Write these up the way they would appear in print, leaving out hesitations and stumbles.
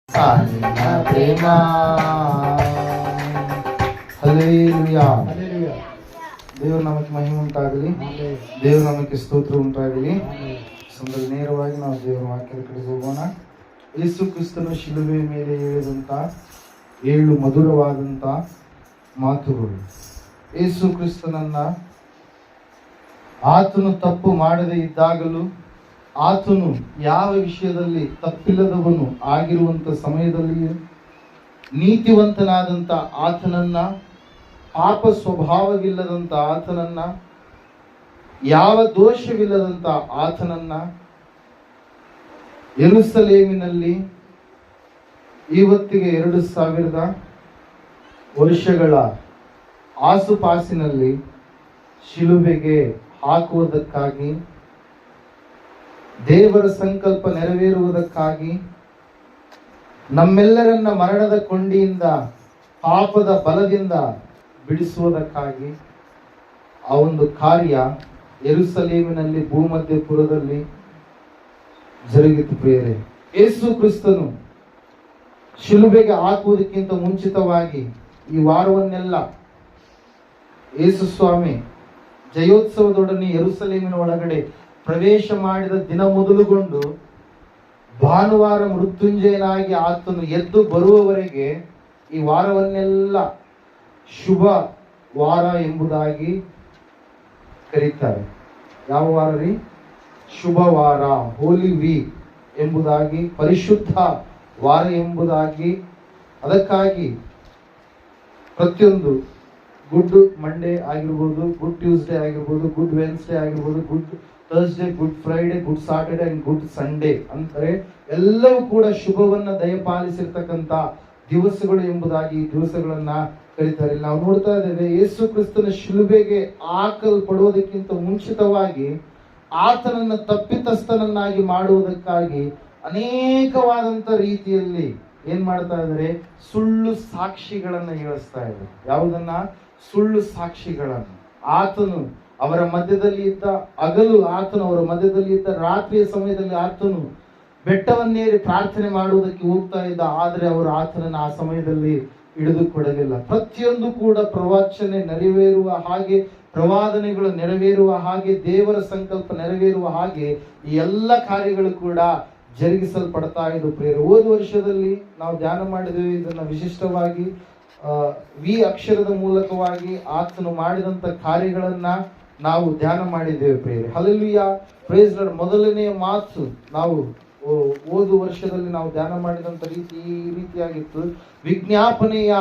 ನಿನ್ನ ಪ್ರೇಮ. ಹಲ್ಲೆಲೂಯಾ. ದೇವರ ನಾಮಕ್ಕೆ ಮಹಿಮೆ ಉಂಟಾಗಲಿ. ದೇವರ ನಾಮಕ್ಕೆ ಸ್ತೋತ್ರ ಉಂಟಾಗಲಿ. ಸಂದರ್ಭ ನೇರವಾಗಿ ನಾವು ದೇವರ ವಾಕ್ಯದ ಕಡೆ ಹೋಗೋಣ. ಯೇಸು ಕ್ರಿಸ್ತನ ಶಿಲುಬೆ ಮೇಲೆ ಹೇಳಿದಂತ 7 ಮಧುರವಾದಂತ ಮಾತುಗಳು. ಯೇಸು ಕ್ರಿಸ್ತನನ್ನ ಆತನು ತಪ್ಪು ಮಾಡದೇ ಇದ್ದಾಗಲೂ, ಆತನು ಯಾವ ವಿಷಯದಲ್ಲಿ ತಪ್ಪಿಲ್ಲದವನು ಆಗಿರುವಂತ ಸಮಯದಲ್ಲಿಯೂ, ನೀತಿವಂತನಾದಂಥ ಆತನನ್ನ, ಪಾಪ ಸ್ವಭಾವವಿಲ್ಲದಂಥ ಆತನನ್ನ, ಯಾವ ದೋಷವಿಲ್ಲದಂಥ ಆತನನ್ನ ಯೆರೂಸಲೇಮಿನಲ್ಲಿ ಇವತ್ತಿಗೆ 2000 ವರ್ಷಗಳ ಆಸುಪಾಸಿನಲ್ಲಿ ಶಿಲುಬೆಗೆ ಹಾಕುವುದಕ್ಕಾಗಿ, ದೇವರ ಸಂಕಲ್ಪ ನೆರವೇರುವುದಕ್ಕಾಗಿ, ನಮ್ಮೆಲ್ಲರನ್ನ ಮರಣದ ಕೊಂಡಿಯಿಂದ, ಪಾಪದ ಬಲದಿಂದ ಬಿಡಿಸುವುದಕ್ಕಾಗಿ ಆ ಒಂದು ಕಾರ್ಯ ಯೆರೂಸಲೇಮಿನಲ್ಲಿ ಭೂಮಧ್ಯಪುರದಲ್ಲಿ ಜರುಗಿತು. ಪ್ರಿಯರೇ, ಯೇಸು ಕ್ರಿಸ್ತನು ಶಿಲುಬೆಗೆ ಹಾಕುವುದಕ್ಕಿಂತ ಮುಂಚಿತವಾಗಿ ಈ ವಾರವನ್ನೆಲ್ಲ ಯೇಸು ಸ್ವಾಮಿ ಜಯೋತ್ಸವದೊಡನೆ ಯೆರೂಸಲೇಮಿನ ಒಳಗಡೆ ಪ್ರವೇಶ ಮಾಡಿದ ದಿನ ಮೊದಲುಗೊಂಡು ಭಾನುವಾರ ಮೃತ್ಯುಂಜಯನಾಗಿ ಆತನು ಎದ್ದು ಬರುವವರೆಗೆ ಈ ವಾರವನ್ನೆಲ್ಲ ಶುಭ ವಾರ ಎಂಬುದಾಗಿ ಕರೀತಾರೆ. ಯಾವ ವಾರ ರೀ? ಶುಭ ವಾರ, ಹೋಲಿ ವೀಕ್ ಎಂಬುದಾಗಿ, ಪರಿಶುದ್ಧ ವಾರ ಎಂಬುದಾಗಿ. ಅದಕ್ಕಾಗಿ ಪ್ರತಿಯೊಂದು ಗುಡ್ ಮಂಡೇ ಆಗಿರ್ಬೋದು, ಗುಡ್ ಟ್ಯೂಸ್ಡೇ ಆಗಿರ್ಬೋದು, ಗುಡ್ ವೆನ್ಸ್ಡೇ ಆಗಿರ್ಬೋದು, good Thursday, good Friday, good Saturday and good Sunday ಅಂದರೆ ಎಲ್ಲವೂ ಕೂಡ ಶುಭವನ್ನ ದಯಪಾಲಿಸಿರ್ತಕ್ಕಂಥ ದಿವಸಗಳು ಎಂಬುದಾಗಿ ಈ ದಿವಸಗಳನ್ನ ಕರೀತಾರೆ. ನಾವು ನೋಡ್ತಾ ಇದ್ದೇವೆ, ಯೇಸು ಕ್ರಿಸ್ತನ ಶಿಲುಬೆಗೆ ಹಾಕಲ್ಪಡುವುದಕ್ಕಿಂತ ಮುಂಚಿತವಾಗಿ ಆತನನ್ನ ತಪ್ಪಿತಸ್ಥನನ್ನಾಗಿ ಮಾಡುವುದಕ್ಕಾಗಿ ಅನೇಕವಾದಂತ ರೀತಿಯಲ್ಲಿ ಏನ್ ಮಾಡ್ತಾ ಇದ್ದಾರೆ? ಸುಳ್ಳು ಸಾಕ್ಷಿಗಳನ್ನ ಹೇಳಿಸ್ತಾ ಇದ್ದಾರೆ. ಯಾವುದನ್ನ? ಸುಳ್ಳು ಸಾಕ್ಷಿಗಳನ್ನು. ಆತನು ಅವರ ಮಧ್ಯದಲ್ಲಿ ಇದ್ದ ಹಗಲು, ಆತನು ಅವರ ಮಧ್ಯದಲ್ಲಿ ಇದ್ದ ರಾತ್ರಿಯ ಸಮಯದಲ್ಲಿ ಆತನು ಬೆಟ್ಟವನ್ನೇರಿ ಪ್ರಾರ್ಥನೆ ಮಾಡುವುದಕ್ಕೆ ಹೋಗ್ತಾ ಇದ್ದ. ಆದರೆ ಅವರು ಆತನನ್ನು ಆ ಸಮಯದಲ್ಲಿ ಹಿಡಿದುಕೊಡಲಿಲ್ಲ. ಪ್ರತಿಯೊಂದು ಕೂಡ ಪ್ರವಚನೆ ನೆರವೇರುವ ಹಾಗೆ, ಪ್ರವಾದನೆಗಳು ನೆರವೇರುವ ಹಾಗೆ, ದೇವರ ಸಂಕಲ್ಪ ನೆರವೇರುವ ಹಾಗೆ ಈ ಎಲ್ಲ ಕಾರ್ಯಗಳು ಕೂಡ ಜರುಗಿಸಲ್ಪಡ್ತಾ ಇದ್ದು. ಪ್ರಿಯರೇ, ಹೋದ ವರ್ಷದಲ್ಲಿ ನಾವು ಧ್ಯಾನ ಮಾಡಿದ್ದೇವೆ. ಇದನ್ನ ವಿಶಿಷ್ಟವಾಗಿ ವಿ ಅಕ್ಷರದ ಮೂಲಕವಾಗಿ ಆತನು ಮಾಡಿದಂತ ಕಾರ್ಯಗಳನ್ನ ನಾವು ಧ್ಯಾನ ಮಾಡಿದ್ದೇವೆ. ಪ್ರಿಯರೇ, ಹಲ್ಲೆಲೂಯಾ, ಪ್ರೈಸ್ ಲಾರ್ಡ್. ಮೊದಲನೆಯ ಮಾತು ನಾವು ಹೋದ ವರ್ಷದಲ್ಲಿ ನಾವು ಧ್ಯಾನ ಮಾಡಿದಂತ ರೀತಿ ಈ ರೀತಿಯಾಗಿತ್ತು. ವಿಜ್ಞಾಪನೆಯ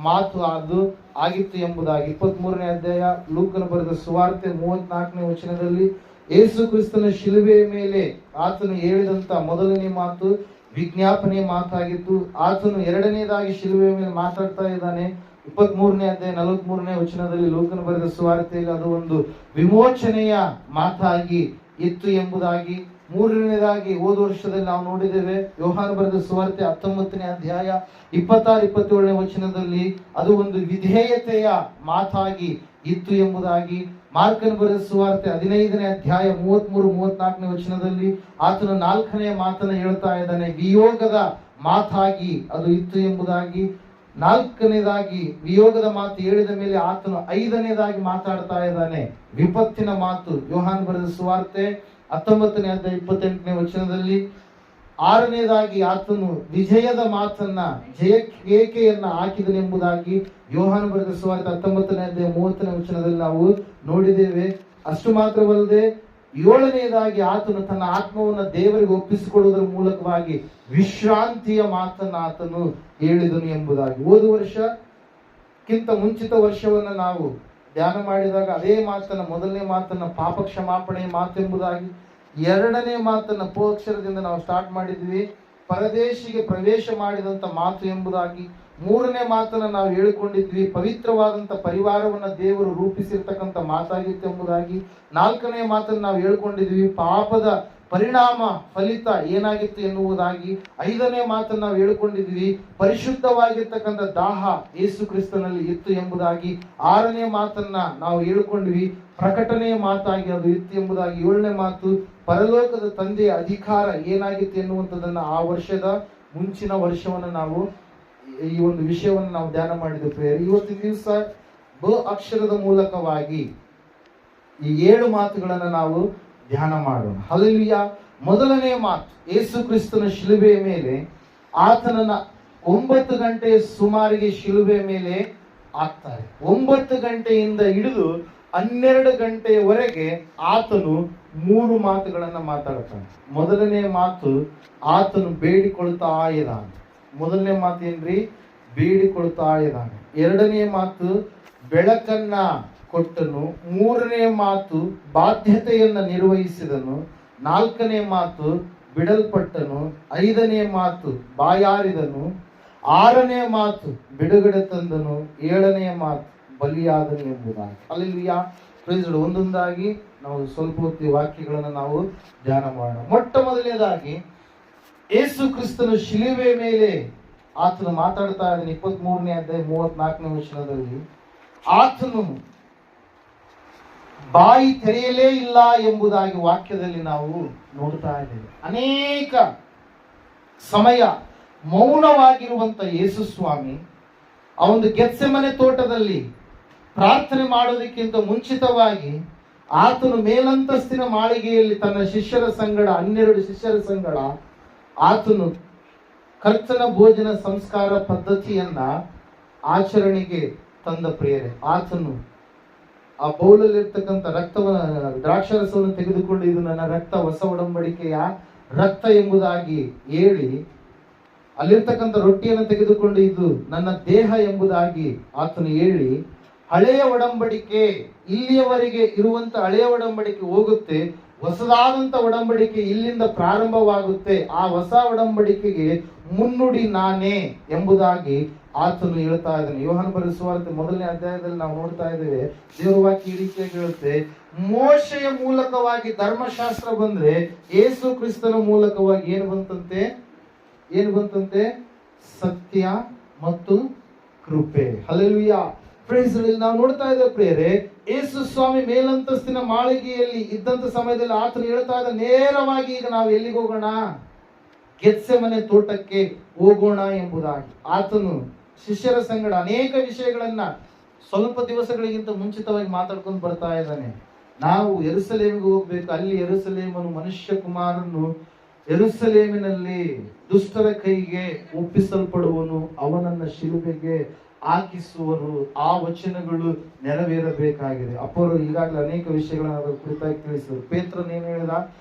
ಮಾತು ಅದು ಆಗಿತ್ತು ಎಂಬುದಾಗಿ 23ನೇ ಅಧ್ಯಾಯ ಲೂಕನ ಬರೆದ ಸುವಾರ್ತೆ 34ನೇ ವಚನದಲ್ಲಿ ಯೇಸು ಕ್ರಿಸ್ತನ ಶಿಲುಬೆಯ ಮೇಲೆ ಆತನು ಹೇಳಿದಂತ ಮೊದಲನೇ ಮಾತು ವಿಜ್ಞಾಪನೆಯ ಮಾತಾಗಿತ್ತು. ಆತನು ಎರಡನೇದಾಗಿ ಶಿಲುಬೆಯ ಮೇಲೆ ಮಾತಾಡ್ತಾ ಇದ್ದಾನೆ. 23ನೇ ಅಧ್ಯಾಯ 43ನೇ ವಚನದಲ್ಲಿ ಲೂಕನ ಬರೆದ ಸುವಾರ್ತೆಯಲ್ಲಿ ಅದು ಒಂದು ವಿಮೋಚನೆಯ ಮಾತಾಗಿ ಇತ್ತು ಎಂಬುದಾಗಿ. ಮೂರನೇದಾಗಿ ಹೋದ ವರ್ಷದಲ್ಲಿ ನಾವು ನೋಡಿದ್ದೇವೆ, ಯೋಹಾನ ಬರೆದ ಸುವಾರ್ತೆ 19ನೇ ಅಧ್ಯಾಯ 26-27ನೇ ವಚನದಲ್ಲಿ ಅದು ಒಂದು ವಿಧೇಯತೆಯ ಮಾತಾಗಿ ಇತ್ತು ಎಂಬುದಾಗಿ. ಮಾರ್ಕನ ಬರೆದ ಸುವಾರ್ತೆ 15ನೇ ಅಧ್ಯಾಯ 33-34ನೇ ವಚನದಲ್ಲಿ ಆತನು 4ನೇ ಮಾತನ್ನು ಹೇಳ್ತಾ ಇದ್ದಾನೆ, ವಿಯೋಗದ ಮಾತಾಗಿ ಅದು ಇತ್ತು ಎಂಬುದಾಗಿ. 4ನೇದಾಗಿ ವಿಯೋಗದ ಮಾತು ಹೇಳಿದ ಮೇಲೆ ಆತನು 5ನೇದಾಗಿ ಮಾತಾಡ್ತಾ ಇದ್ದಾನೆ, ವಿಪತ್ತಿನ ಮಾತು. ಯೋಹಾನ ಬರೆದ ಸುವಾರ್ತೆ 19ನೇ ಅಧ್ಯಾಯ 28ನೇ ವಚನದಲ್ಲಿ. 6ನೇದಾಗಿ ಆತನು ವಿಜಯದ ಮಾತನ್ನ, ಜಯ ಕೇಕೆಯನ್ನ ಹಾಕಿದನೆಂಬುದಾಗಿ ಯೋಹಾನ ಬರೆದ ಸುವಾರ್ತೆ 19ನೇ ಅಧ್ಯಾಯ 30ನೇ ವಚನದಲ್ಲಿ ನಾವು ನೋಡಿದ್ದೇವೆ. ಅಷ್ಟು ಮಾತ್ರವಲ್ಲದೆ 7ನೇದಾಗಿ ಆತನು ತನ್ನ ಆತ್ಮವನ್ನು ದೇವರಿಗೆ ಒಪ್ಪಿಸಿಕೊಡುವುದರ ಮೂಲಕವಾಗಿ ವಿಶ್ರಾಂತಿಯ ಮಾತನ್ನ ಆತನು ಹೇಳಿದನು ಎಂಬುದಾಗಿ. ಹೋದ ವರ್ಷಕ್ಕಿಂತ ಮುಂಚಿತ ವರ್ಷವನ್ನ ನಾವು ಧ್ಯಾನ ಮಾಡಿದಾಗ ಅದೇ ಮಾತನ್ನ, ಮೊದಲನೇ ಮಾತನ್ನ ಪಾಪ ಕ್ಷಮಾಪಣೆಯ ಮಾತೆಂಬುದಾಗಿ, 2ನೇ ಮಾತನ್ನ ಪೋಕ್ಷರದಿಂದ ನಾವು ಸ್ಟಾರ್ಟ್ ಮಾಡಿದ್ವಿ, ಪರದೇಶಿಗೆ ಪ್ರವೇಶ ಮಾಡಿದಂತ ಮಾತು ಎಂಬುದಾಗಿ. 3ನೇ ಮಾತನ್ನ ನಾವು ಹೇಳಿಕೊಂಡಿದ್ವಿ, ಪವಿತ್ರವಾದಂತ ಪರಿವಾರವನ್ನ ದೇವರು ರೂಪಿಸಿರ್ತಕ್ಕಂಥ ಮಾತಾಗಿತ್ತು ಎಂಬುದಾಗಿ. 4ನೇ ಮಾತನ್ನು ನಾವು ಹೇಳ್ಕೊಂಡಿದ್ವಿ, ಪಾಪದ ಪರಿಣಾಮ ಫಲಿತ ಏನಾಗಿತ್ತು ಎನ್ನುವುದಾಗಿ. 5ನೇ ಮಾತನ್ನು ನಾವು ಹೇಳ್ಕೊಂಡಿದ್ವಿ, ಪರಿಶುದ್ಧವಾಗಿರ್ತಕ್ಕಂಥ ದಾಹ ಯೇಸು ಕ್ರಿಸ್ತನಲ್ಲಿ ಇತ್ತು ಎಂಬುದಾಗಿ. 6ನೇ ಮಾತನ್ನ ನಾವು ಹೇಳ್ಕೊಂಡ್ವಿ, ಪ್ರಕಟಣೆಯ ಮಾತಾಗಿ ಅದು ಇತ್ತು ಎಂಬುದಾಗಿ. 7ನೇ ಮಾತು, ಪರಲೋಕದ ತಂದೆಯ ಅಧಿಕಾರ ಏನಾಗಿತ್ತು ಎನ್ನುವಂಥದ್ದನ್ನ ಆ ವರ್ಷದ ಮುಂಚಿನ ವರ್ಷವನ್ನು ನಾವು ಈ ಒಂದು ವಿಷಯವನ್ನು ನಾವು ಧ್ಯಾನ ಮಾಡಿದ್ವಿ ಪ್ರಿಯರೇ. ಇವತ್ತಿನ ದಿವಸ ಬ ಅಕ್ಷರದ ಮೂಲಕವಾಗಿ ಈ 7 ಮಾತುಗಳನ್ನು ನಾವು ಧ್ಯಾನ ಮಾಡೋಣ. ಹಲ್ಲೆಲೂಯಾ. ಮೊದಲನೇ ಮಾತು, ಯೇಸು ಕ್ರಿಸ್ತನ ಶಿಲುಬೆಯ ಮೇಲೆ ಆತನನ್ನ 9 ಗಂಟೆ ಸುಮಾರಿಗೆ ಶಿಲುಬೆಯ ಮೇಲೆ ಹಾಕ್ತಾರೆ. 9 ಗಂಟೆಯಿಂದ ಹಿಡಿದು 12 ಗಂಟೆಯವರೆಗೆ ಆತನು 3 ಮಾತುಗಳನ್ನ ಮಾತಾಡ್ತಾನೆ. ಮೊದಲನೇ ಮಾತು, ಆತನು ಬೇಡಿಕೊಳ್ತಾ ಇದ್ದಾನೆ. ಮೊದಲನೇ ಮಾತು ಏನ್ರಿ? ಬೇಡಿಕೊಳ್ತಾ ಇದ್ದಾನೆ. ಎರಡನೇ ಮಾತು, ಬೆಳಕನ್ನ ಕೊಟ್ಟನು. ಮೂರನೇ ಮಾತು, ಬಾಧ್ಯತೆಯನ್ನ ನಿರ್ವಹಿಸಿದನು. ನಾಲ್ಕನೇ ಮಾತು, ಬಿಡಲ್ಪಟ್ಟನು. ಐದನೇ ಮಾತು, ಬಾಯಾರಿದನು. ಆರನೇ ಮಾತು, ಬಿಡುಗಡೆ ತಂದನು. ಏಳನೇ ಮಾತು, ಬಲಿಯಾದನು ಎಂಬುದಾಗಿ. ಹಲ್ಲೆಲೂಯಾ. Praise Lord. ಒಂದೊಂದಾಗಿ ನಾವು ಸ್ವಲ್ಪ ಹೊತ್ತು ವಾಕ್ಯಗಳನ್ನು ನಾವು ಧ್ಯಾನ ಮಾಡೋಣ. ಮೊಟ್ಟ ಮೊದಲನೇದಾಗಿ ಯೇಸು ಕ್ರಿಸ್ತನು ಶಿಲುಬೆ ಮೇಲೆ ಆತನು ಮಾತಾಡ್ತಾ ಇದ್ದಾನೆ. 23ನೇ ಅಧ್ಯಾಯ 34ನೇ ವಚನದಲ್ಲಿ ಆತನು ಬಾಯಿ ತೆರೆಯಲೇ ಇಲ್ಲ ಎಂಬುದಾಗಿ ವಾಕ್ಯದಲ್ಲಿ ನಾವು ನೋಡ್ತಾ ಇದ್ದೇವೆ. ಅನೇಕ ಸಮಯ ಮೌನವಾಗಿರುವಂತ ಯೇಸು ಸ್ವಾಮಿ ಆ ಒಂದು ಗೆತ್ಸೆಮನೆ ತೋಟದಲ್ಲಿ ಪ್ರಾರ್ಥನೆ ಮಾಡೋದಕ್ಕಿಂತ ಮುಂಚಿತವಾಗಿ ಆತನು ಮೇಲಂತಸ್ತಿನ ಮಾಳಿಗೆಯಲ್ಲಿ ತನ್ನ ಶಿಷ್ಯರ ಸಂಗಡ 12 ಶಿಷ್ಯರ ಸಂಗಡ ಆತನು ಕರ್ತನ ಭೋಜನ ಸಂಸ್ಕಾರ ಪದ್ಧತಿಯನ್ನ ಆಚರಣೆಗೆ ತಂದ ಪ್ರಿಯರೇ. ಆತನು ಆ ಬೌಲಲ್ಲಿರ್ತಕ್ಕಂಥ ರಕ್ತವನ್ನು, ದ್ರಾಕ್ಷಾರಸವನ್ನು ತೆಗೆದುಕೊಂಡು ಇದು ನನ್ನ ರಕ್ತ, ಹೊಸ ಒಡಂಬಡಿಕೆಯ ರಕ್ತ ಎಂಬುದಾಗಿ ಹೇಳಿ, ಅಲ್ಲಿರ್ತಕ್ಕಂಥ ರೊಟ್ಟಿಯನ್ನು ತೆಗೆದುಕೊಂಡು ಇದು ನನ್ನ ದೇಹ ಎಂಬುದಾಗಿ ಆತನು ಹೇಳಿ, ಹಳೆಯ ಒಡಂಬಡಿಕೆ ಇಲ್ಲಿಯವರೆಗೆ ಇರುವಂತ ಹಳೆಯ ಒಡಂಬಡಿಕೆ ಹೋಗುತ್ತೆ, ಹೊಸದಾದಂತ ಒಡಂಬಡಿಕೆ ಇಲ್ಲಿಂದ ಪ್ರಾರಂಭವಾಗುತ್ತೆ, ಆ ಹೊಸ ಒಡಂಬಡಿಕೆಗೆ ಮುನ್ನುಡಿ ನಾನೇ ಎಂಬುದಾಗಿ ಆತನು ಹೇಳ್ತಾ ಇದ್ದಾನೆ. ಯೋಹಾನ ಬರೆದ ಸುವಾರ್ತೆ 1ನೇ ಅಧ್ಯಾಯದಲ್ಲಿ ನಾವು ನೋಡ್ತಾ ಇದ್ದೇವೆ. ದೇವರ ವಾಕ್ಯ ಈ ರೀತಿಯಾಗಿ ಹೇಳುತ್ತೆ, ಮೋಶೆಯ ಮೂಲಕವಾಗಿ ಧರ್ಮಶಾಸ್ತ್ರ ಬಂದ್ರೆ ಯೇಸು ಕ್ರಿಸ್ತನ ಮೂಲಕವಾಗಿ ಏನು ಬಂತಂತೆ? ಸತ್ಯ ಮತ್ತು ಕೃಪೆ. ಹಲ್ಲೆಲೂಯಾ. Praise lord. ನಾವು ನೋಡ್ತಾ ಇದ್ದೇವೆ ಪ್ರಿಯರೇ, ಯೇಸು ಸ್ವಾಮಿ ಮೇಲಂತಸ್ತಿನ ಮಾಳಿಗೆಯಲ್ಲಿ ಇದ್ದಂತ ಸಮಯದಲ್ಲಿ ಆತನು ಹೇಳ್ತಾ ಇದ್ದ, ನೇರವಾಗಿ ಈಗ ನಾವು ಎಲ್ಲಿಗೆ ಹೋಗೋಣ? ಗೆತ್ಸೆಮನೆ ತೋಟಕ್ಕೆ ಹೋಗೋಣ ಎಂಬುದಾಗಿ. ಆತನು ಶಿಷ್ಯರ ಸಂಗಡ ಅನೇಕ ವಿಷಯಗಳನ್ನ ಸ್ವಲ್ಪ ದಿವಸಗಳಿಗಿಂತ ಮುಂಚಿತವಾಗಿ ಮಾತಾಡ್ಕೊಂಡು ಬರ್ತಾ ಇದ್ದಾನೆ. ನಾವು ಯೆರೂಸಲೇಮಿಗೆ ಹೋಗ್ಬೇಕು, ಅಲ್ಲಿ ಯೆರೂಸಲೇಮನು ಮನುಷ್ಯ ಕುಮಾರನು ಯೆರೂಸಲೇಮಿನಲ್ಲಿ ದುಷ್ಟರ ಕೈಗೆ ಒಪ್ಪಿಸಲ್ಪಡುವನು, ಅವನನ್ನ ಶಿಲುಬೆಗೆ ಹಾಕಿಸುವರು. ಆ ವಚನಗಳು ನೆರವೇರಬೇಕಾಗಿದೆ. ಅಪ್ಪರು ಈಗಾಗಲೇ ಅನೇಕ ವಿಷಯಗಳನ್ನ ಅದರ ಕುರಿತಾಗಿ ತಿಳಿಸಿದರು. ಪೇತ್ರನೇನು ಹೇಳಿದ?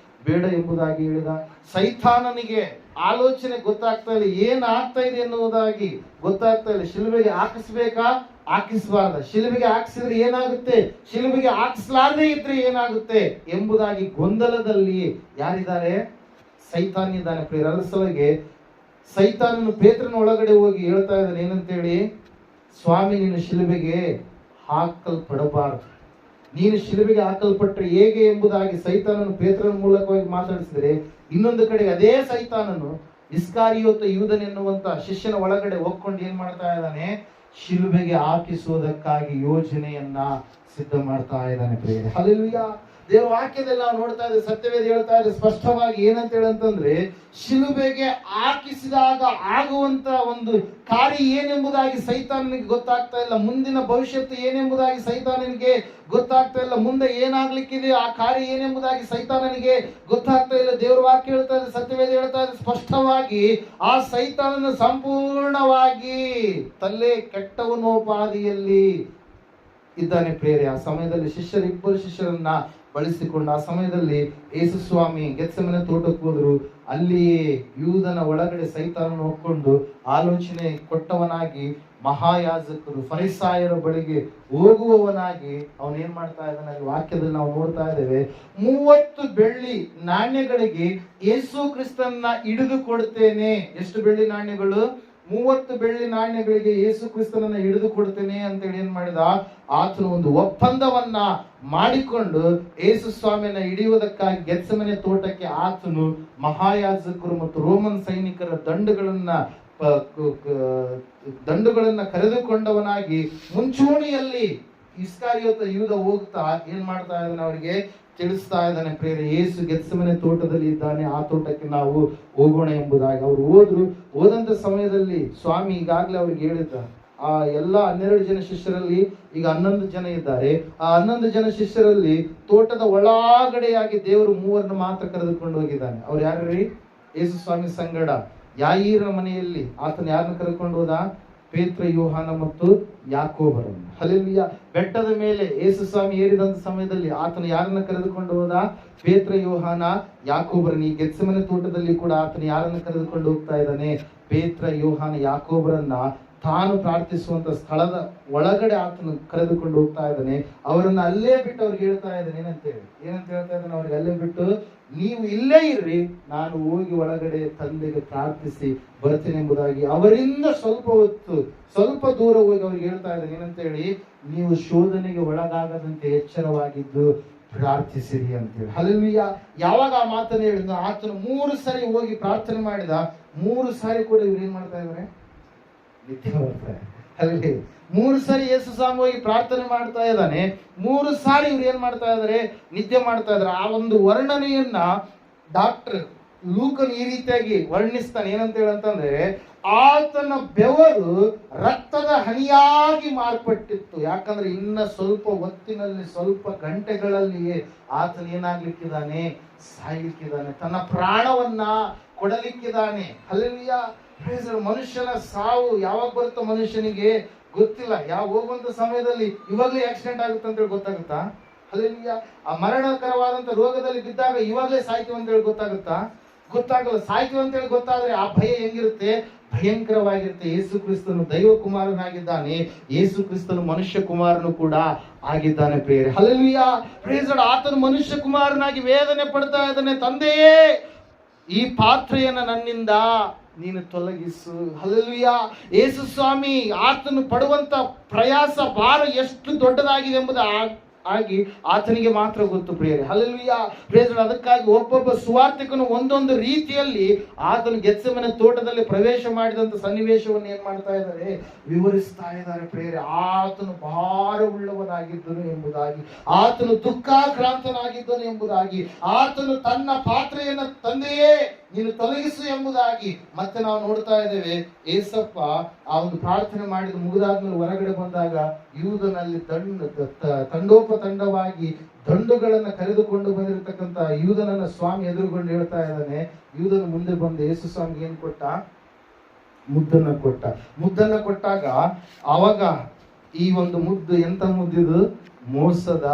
ಬೇಡ ಎಂಬುದಾಗಿ ಹೇಳಿದ. ಸೈತಾನನಿಗೆ ಆಲೋಚನೆ ಗೊತ್ತಾಗ್ತಾ ಇಲ್ಲ, ಏನ್ ಆಗ್ತಾ ಇದೆ ಎನ್ನುವುದಾಗಿ ಗೊತ್ತಾಗ್ತಾ ಇಲ್ಲ. ಶಿಲುಬೆಗೆ ಹಾಕಿಸ್ಬೇಕಾ, ಹಾಕಿಸಬಾರ್ದ? ಶಿಲುಬೆಗೆ ಹಾಕಿಸಿದ್ರೆ ಏನಾಗುತ್ತೆ, ಶಿಲುಬೆಗೆ ಹಾಕಿಸಲಾರದೇ ಇದ್ರೆ ಏನಾಗುತ್ತೆ ಎಂಬುದಾಗಿ ಗೊಂದಲದಲ್ಲಿ ಯಾರಿದ್ದಾರೆ? ಸೈತಾನ್ ಇದ್ದಾನೆ ಪ್ರಿಯರೇ. ಅದರ ಸಲುವಾಗಿ ಸೈತಾನನು ಪೇತ್ರನ ಒಳಗಡೆ ಹೋಗಿ ಹೇಳ್ತಾ ಇದ್ದಾನೆ, ಏನಂತೇಳಿ? ಸ್ವಾಮಿ, ನೀನು ಶಿಲುಬೆಗೆ ಹಾಕಲ್ಪಡಬಾರದು, ನೀನು ಶಿಲುಬೆಗೆ ಹಾಕಲ್ಪಟ್ರೆ ಹೇಗೆ ಎಂಬುದಾಗಿ ಸೈತಾನನು ಪೇತ್ರನ ಮೂಲಕವಾಗಿ ಮಾತಾಡಿಸಿದರೆ, ಇನ್ನೊಂದು ಕಡೆಗೆ ಅದೇ ಸೈತಾನನು ಇಸ್ಕಾರಿಯೋತ ಯೂದನ್ ಎನ್ನುವಂತ ಶಿಷ್ಯನ ಒಳಗಡೆ ಹೋಗ್ಕೊಂಡು ಏನ್ ಮಾಡ್ತಾ ಇದ್ದಾನೆ? ಶಿಲುಬೆಗೆ ಹಾಕಿಸುವುದಕ್ಕಾಗಿ ಯೋಜನೆಯನ್ನ ಸಿದ್ಧ ಮಾಡ್ತಾ ಇದ್ದಾನೆ ಪ್ರಿಯರೇ. ಹಲ್ಲೆಲೂಯಾ. ದೇವರ ವಾಕ್ಯದಲ್ಲಿ ನಾವು ನೋಡ್ತಾ ಇದ್ದೇವೆ, ಸತ್ಯವೇದ ಹೇಳ್ತಾ ಇದೆ ಸ್ಪಷ್ಟವಾಗಿ ಏನಂತ ಹೇಳಂತಂದ್ರೆ, ಶಿಲುಬೆಗೆ ಹಾಕಿಸಿದಾಗ ಆಗುವಂತ ಒಂದು ಕಾರ್ಯ ಏನೆಂಬುದಾಗಿ ಸೈತಾನನಿಗೆ ಗೊತ್ತಾಗ್ತಾ ಇಲ್ಲ. ಮುಂದಿನ ಭವಿಷ್ಯತ್ತು ಏನೆಂಬುದಾಗಿ ಸೈತಾನನಿಗೆ ಗೊತ್ತಾಗ್ತಾ ಇಲ್ಲ. ಮುಂದೆ ಏನಾಗ್ಲಿಕ್ಕಿದೆ ಆ ಕಾರ್ಯ ಏನೆಂಬುದಾಗಿ ಸೈತಾನನಿಗೆ ಗೊತ್ತಾಗ್ತಾ ಇಲ್ಲ. ದೇವರ ವಾಕ್ಯ ಹೇಳ್ತಾ ಇದೆ, ಸತ್ಯವೇದ ಹೇಳ್ತಾ ಇದೆ ಸ್ಪಷ್ಟವಾಗಿ, ಆ ಸೈತಾನನ ಸಂಪೂರ್ಣವಾಗಿ ತಲೆ ಕೆಟ್ಟವನೋಪಾದಿಯಲ್ಲಿ ಇದ್ದಾನೆ ಪ್ರಿಯರೇ. ಆ ಸಮಯದಲ್ಲಿ ಇಬ್ಬರು ಶಿಷ್ಯರನ್ನ ಬಳಸಿಕೊಂಡು ಆ ಸಮಯದಲ್ಲಿ ಯೇಸು ಸ್ವಾಮಿ ಗೆತ್ಸೆಮನೆ ತೋಟಕ್ಕೆ ಹೋದ್ರು. ಅಲ್ಲಿಯೇ ಯೂದನ ಒಳಗಡೆ ಸೈತಾನನ್ನು ಹೊಕ್ಕೊಂಡು ಆಲೋಚನೆ ಕೊಟ್ಟವನಾಗಿ ಮಹಾಯಾಜಕರು ಫರಿಸಾಯರ ಬಳಿಗೆ ಹೋಗುವವನಾಗಿ ಅವನೇನ್ ಮಾಡ್ತಾ ಇದ್ದಾನೆ? ವಾಕ್ಯದಲ್ಲಿ ನಾವು ನೋಡ್ತಾ ಇದ್ದೇವೆ, 30 ಬೆಳ್ಳಿ ನಾಣ್ಯಗಳಿಗೆ ಯೇಸು ಕ್ರಿಸ್ತನ್ನ ಹಿಡಿದು ಕೊಡ್ತೇನೆ. ಎಷ್ಟು ಬೆಳ್ಳಿ ನಾಣ್ಯಗಳು? 30 ಬೆಳ್ಳಿ ನಾಣ್ಯಗಳಿಗೆ ಯೇಸು ಕ್ರಿಸ್ತನನ್ನ ಹಿಡಿದು ಕೊಡ್ತೇನೆ ಅಂತೇಳಿ ಏನ್ ಮಾಡಿದ? ಆತನು ಒಂದು ಒಪ್ಪಂದವನ್ನ ಮಾಡಿಕೊಂಡು ಯೇಸು ಸ್ವಾಮಿಯನ್ನ ಹಿಡಿಯುವುದಕ್ಕಾಗಿ ಗೆತ್ಸೆಮನೆ ತೋಟಕ್ಕೆ ಆತನು ಮಹಾಯಾಜಕರು ಮತ್ತು ರೋಮನ್ ಸೈನಿಕರ ದಂಡುಗಳನ್ನ ಕರೆದುಕೊಂಡವನಾಗಿ ಮುಂಚೂಣಿಯಲ್ಲಿ ಇಸ್ಕಾರಿಯೋತ ಯೂದ ಹೋಗ್ತಾ ಏನ್ ಮಾಡ್ತಾ ಇದ್ದಾನೆ? ಅವರಿಗೆ ತಿಳಿಸ್ತಾ ಇದ್ದಾನೆ ಪ್ರೇರೆ. ಯೇಸು ಗೆತ್ಸೆಮನೆ ತೋಟದಲ್ಲಿ ಇದ್ದಾನೆ, ಆ ತೋಟಕ್ಕೆ ನಾವು ಹೋಗೋಣ ಎಂಬುದಾಗಿ. ಅವ್ರು ಹೋದಂತ ಸಮಯದಲ್ಲಿ ಸ್ವಾಮಿ ಈಗಾಗಲೇ ಅವ್ರಿಗೆ ಹೇಳಿದ್ದ, ಆ ಎಲ್ಲ 12 ಜನ ಶಿಷ್ಯರಲ್ಲಿ ಈಗ 11 ಜನ ಇದ್ದಾರೆ. ಆ 11 ಜನ ಶಿಷ್ಯರಲ್ಲಿ ತೋಟದ ಒಳಗಡೆಯಾಗಿ ದೇವರು 3 ಮಾತ್ರ ಕರೆದುಕೊಂಡು ಹೋಗಿದ್ದಾನೆ. ಅವ್ರು ಯಾರ್ರೀ? ಯೇಸು ಸ್ವಾಮಿ ಸಂಗಡ ಯಾಯೀರನ ಮನೆಯಲ್ಲಿ ಆತನ ಯಾರನ್ನ ಕರೆದುಕೊಂಡು ಹೋದ? ಪೇತ್ರ, ಯೋಹಾನ ಮತ್ತು ಯಾಕೋಬರನ್ನು. ಹಲ್ಲೆಲೂಯಾ. ಬೆಟ್ಟದ ಮೇಲೆ ಯೇಸು ಸ್ವಾಮಿ ಏರಿದಂತ ಸಮಯದಲ್ಲಿ ಆತನ ಯಾರನ್ನ ಕರೆದುಕೊಂಡು ಹೋದ? ಪೇತ್ರ, ಯೋಹಾನ, ಯಾಕೋಬರನ್ನು. ಈ ಗೆತ್ಸೆಮನೆ ತೋಟದಲ್ಲಿ ಕೂಡ ಆತನ ಯಾರನ್ನ ಕರೆದುಕೊಂಡು ಹೋಗ್ತಾ ಇದ್ದಾನೆ? ಪೇತ್ರ, ಯೋಹಾನ, ಯಾಕೋಬರನ್ನ ತಾನು ಪ್ರಾರ್ಥಿಸುವಂತ ಸ್ಥಳದ ಒಳಗಡೆ ಆತನು ಕರೆದುಕೊಂಡು ಹೋಗ್ತಾ ಇದ್ದಾನೆ. ಅವರನ್ನ ಅಲ್ಲೇ ಬಿಟ್ಟು ಅವ್ರಿಗೆ ಹೇಳ್ತಾ ಇದ್ದಾನೆ ಏನಂತ ಹೇಳ್ತಾ ಇದ್ದಾನೆ ಅವ್ರಿಗೆ? ಅಲ್ಲೇ ಬಿಟ್ಟು ನೀವು ಇಲ್ಲೇ ಇರ್ರಿ, ನಾನು ಹೋಗಿ ಒಳಗಡೆ ತಂದೆಗೆ ಪ್ರಾರ್ಥಿಸಿ ಬರ್ತೇನೆ ಎಂಬುದಾಗಿ ಅವರಿಂದ ಸ್ವಲ್ಪ ದೂರ ಹೋಗಿ ಅವ್ರಿಗೆ ಹೇಳ್ತಾ ಇದ್ದಾನೆ ಏನಂತ ಹೇಳಿ? ನೀವು ಶೋಧನೆಗೆ ಒಳಗಾಗದಂತೆ ಎಚ್ಚರವಾಗಿದ್ದು ಪ್ರಾರ್ಥಿಸಿರಿ ಅಂತೇಳಿ. ಹಲ್ಲೆಲೂಯಾ. ಯಾವಾಗ ಆ ಮಾತನ್ನು ಹೇಳಿದ ಆತನು 3 ಸಾರಿ ಹೋಗಿ ಪ್ರಾರ್ಥನೆ ಮಾಡಿದ. 3 ಸಾರಿ ಕೂಡ ಇವ್ರು ಏನ್ ಮಾಡ್ತಾ ಇದ್ದಾರೆ? ನಿತ್ಯ ಬರ್ತಾರೆ. ಅಲ್ಲಿ 3 ಸಾರಿ ಯೇಸು ಸ್ವಾಮಿ ಹೋಗಿ ಪ್ರಾರ್ಥನೆ ಮಾಡ್ತಾ ಇದ್ದಾನೆ. 3 ಸಾರಿ ಇವ್ರು ಏನ್ ಮಾಡ್ತಾ ಇದಾರೆ? ನಿದ್ದೆ ಮಾಡ್ತಾ ಇದಾರೆ. ಆ ಒಂದು ವರ್ಣನೆಯನ್ನ ಡಾಕ್ಟರ್ ಲೂಕನ್ ಈ ರೀತಿಯಾಗಿ ವರ್ಣಿಸ್ತಾನೆ. ಏನಂತ ಹೇಳಂತಂದ್ರೆ, ಆತನ ಬೆವರು ರಕ್ತದ ಹನಿಯಾಗಿ ಮಾರ್ಪಟ್ಟಿತ್ತು. ಯಾಕಂದ್ರೆ ಇನ್ನ ಸ್ವಲ್ಪ ಹೊತ್ತಿನಲ್ಲಿ, ಸ್ವಲ್ಪ ಗಂಟೆಗಳಲ್ಲಿಯೇ ಆತನ ಏನಾಗ್ಲಿಕ್ಕಿದ್ದಾನೆ? ಸಾಯ್ಲಿಕ್ಕಿದ್ದಾನೆ. ತನ್ನ ಪ್ರಾಣವನ್ನ ಕೊಡಲಿಕ್ಕಿದ್ದಾನೆ. ಹಲ್ಲೆಲೂಯಾ. ಮನುಷ್ಯನ ಸಾವು ಯಾವಾಗ ಬರುತ್ತೋ ಮನುಷ್ಯನಿಗೆ ಗೊತ್ತಿಲ್ಲ. ಹೋಗುವಂತ ಸಮಯದಲ್ಲಿ ಇವಾಗಲೇ ಆಕ್ಸಿಡೆಂಟ್ ಆಗುತ್ತೆ ಅಂತ ಹೇಳಿ ಗೊತ್ತಾಗುತ್ತಾ? ಹಲ್ಲೆಲೂಯಾ. ಆ ಮರಣಕರವಾದಂತ ರೋಗದಲ್ಲಿ ಬಿದ್ದಾಗ ಇವಾಗಲೇ ಸಾಯ್ತೀವಿ ಅಂತ ಹೇಳಿ ಗೊತ್ತಾಗಲ್ಲ. ಸಾಯ್ತೀವಿ ಅಂತ ಹೇಳಿ ಗೊತ್ತಾದ್ರೆ ಆ ಭಯ ಹೆಂಗಿರುತ್ತೆ? ಭಯಂಕರವಾಗಿರುತ್ತೆ. ಯೇಸು ಕ್ರಿಸ್ತನು ದೈವ ಕುಮಾರನಾಗಿದ್ದಾನೆ, ಯೇಸು ಕ್ರಿಸ್ತನು ಮನುಷ್ಯ ಕುಮಾರನು ಕೂಡ ಆಗಿದ್ದಾನೆ ಪ್ರಿಯರೇ. ಹಲ್ಲೆಲೂಯಾ. Praise Lord. ಆತನು ಮನುಷ್ಯ ಕುಮಾರನಾಗಿ ವೇದನೆ ಪಡ್ತಾ ಇದ್ದಾನೆ. ತಂದೆಯೇ, ಈ ಪಾತ್ರೆಯನ್ನ ನನ್ನಿಂದ ನೀನು ತೊಲಗಿಸು. ಹಲ್ಲೆಲೂಯಾ. ಯೇಸು ಸ್ವಾಮಿ ಆತನು ಪಡುವಂತ ಪ್ರಯಾಸ, ಭಾರ ಎಷ್ಟು ದೊಡ್ಡದಾಗಿದೆ ಎಂಬುದು ಆಗಿ ಆತನಿಗೆ ಮಾತ್ರ ಗೊತ್ತು ಪ್ರಿಯರೇ. ಹಲ್ಲೆಲೂಯಾ. ಪ್ರೇಸ್. ಅದಕ್ಕಾಗಿ ಒಬ್ಬೊಬ್ಬ ಸುವಾರ್ತಿಕನು ಒಂದೊಂದು ರೀತಿಯಲ್ಲಿ ಆತನು ಗೆತ್ಸೆಮನೆ ತೋಟದಲ್ಲಿ ಪ್ರವೇಶ ಮಾಡಿದಂತ ಸನ್ನಿವೇಶವನ್ನು ಏನ್ ಮಾಡ್ತಾ ಇದ್ದಾರೆ? ವಿವರಿಸ್ತಾ ಇದ್ದಾರೆ ಪ್ರಿಯರೇ. ಆತನು ಭಾರವುಳ್ಳವನಾಗಿದ್ದನು ಎಂಬುದಾಗಿ, ಆತನು ದುಃಖಾಕ್ರಾಂತನಾಗಿದ್ದನು ಎಂಬುದಾಗಿ, ಆತನು ತನ್ನ ಪಾತ್ರೆಯನ್ನು ತಂದೆಯೇ ನೀನು ತೊಲಗಿಸು ಎಂಬುದಾಗಿ. ಮತ್ತೆ ನಾವು ನೋಡ್ತಾ ಇದ್ದೇವೆ, ಏಸಪ್ಪ ಆ ಒಂದು ಪ್ರಾರ್ಥನೆ ಮಾಡಿದ ಮುಗಿದಾದ್ಮೇಲೆ ಹೊರಗಡೆ ಬಂದಾಗ ಯೂದನಲ್ಲಿ ತಂಡೋಪತಂಡವಾಗಿ ದಂಡುಗಳನ್ನ ಕರೆದುಕೊಂಡು ಬಂದಿರತಕ್ಕಂತ ಯೂದನನ್ನ ಸ್ವಾಮಿ ಎದುರುಗೊಂಡು ಹೇಳ್ತಾ ಇದ್ದಾನೆ. ಯೂದನ ಮುಂದೆ ಬಂದು ಯೇಸು ಸ್ವಾಮಿಗೆ ಏನ್ ಕೊಟ್ಟ? ಮುದ್ದನ್ನ ಕೊಟ್ಟಾಗ ಅವಾಗ ಈ ಒಂದು ಮುದ್ದು ಎಂತ ಮುದ್ದಿದು? ಮೋಸದ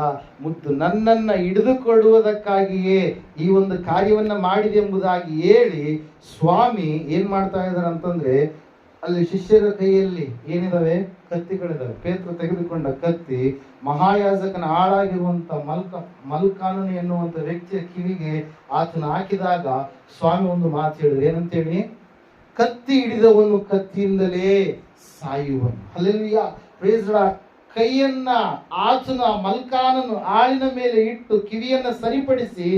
ಮುದ್ದು. ನನ್ನನ್ನ ಹಿಡಿದುಕೊಳ್ಳುವುದಕ್ಕಾಗಿಯೇ ಈ ಒಂದು ಕಾರ್ಯವನ್ನ ಮಾಡಿದೆ ಎಂಬುದಾಗಿ ಹೇಳಿ ಸ್ವಾಮಿ ಏನ್ ಮಾಡ್ತಾ ಇದ್ದಾರೆ ಅಂತಂದ್ರೆ, ಅಲ್ಲಿ ಶಿಷ್ಯರ ಕೈಯಲ್ಲಿ ಏನಿದಾವೆ? ಕತ್ತಿಗಳಿದಾವೆ. ಪೇತ್ರ ತೆಗೆದುಕೊಂಡ ಕತ್ತಿ ಮಹಾಯಾಜಕನ ಆಳಾಗಿರುವಂತ ಮಲ್ಕಾನನು ಎನ್ನುವಂತ ವ್ಯಕ್ತಿಯ ಕಿವಿಗೆ ಆತನ ಹಾಕಿದಾಗ ಸ್ವಾಮಿ ಒಂದು ಮಾತು ಹೇಳಿದ್ರು. ಏನಂತೇಳಿ? ಕತ್ತಿ ಹಿಡಿದವನು ಕತ್ತಿಯಿಂದಲೇ ಸಾಯುವನು. ಹಲ್ಲೆಲೂಯಾ. Praise lord. ಕೈಯನ್ನ ಆತನ ಮಲ್ಕಾನನು ಆಳಿನ ಮೇಲೆ ಇಟ್ಟು ಕಿವಿಯನ್ನ ಸರಿಪಡಿಸಿ,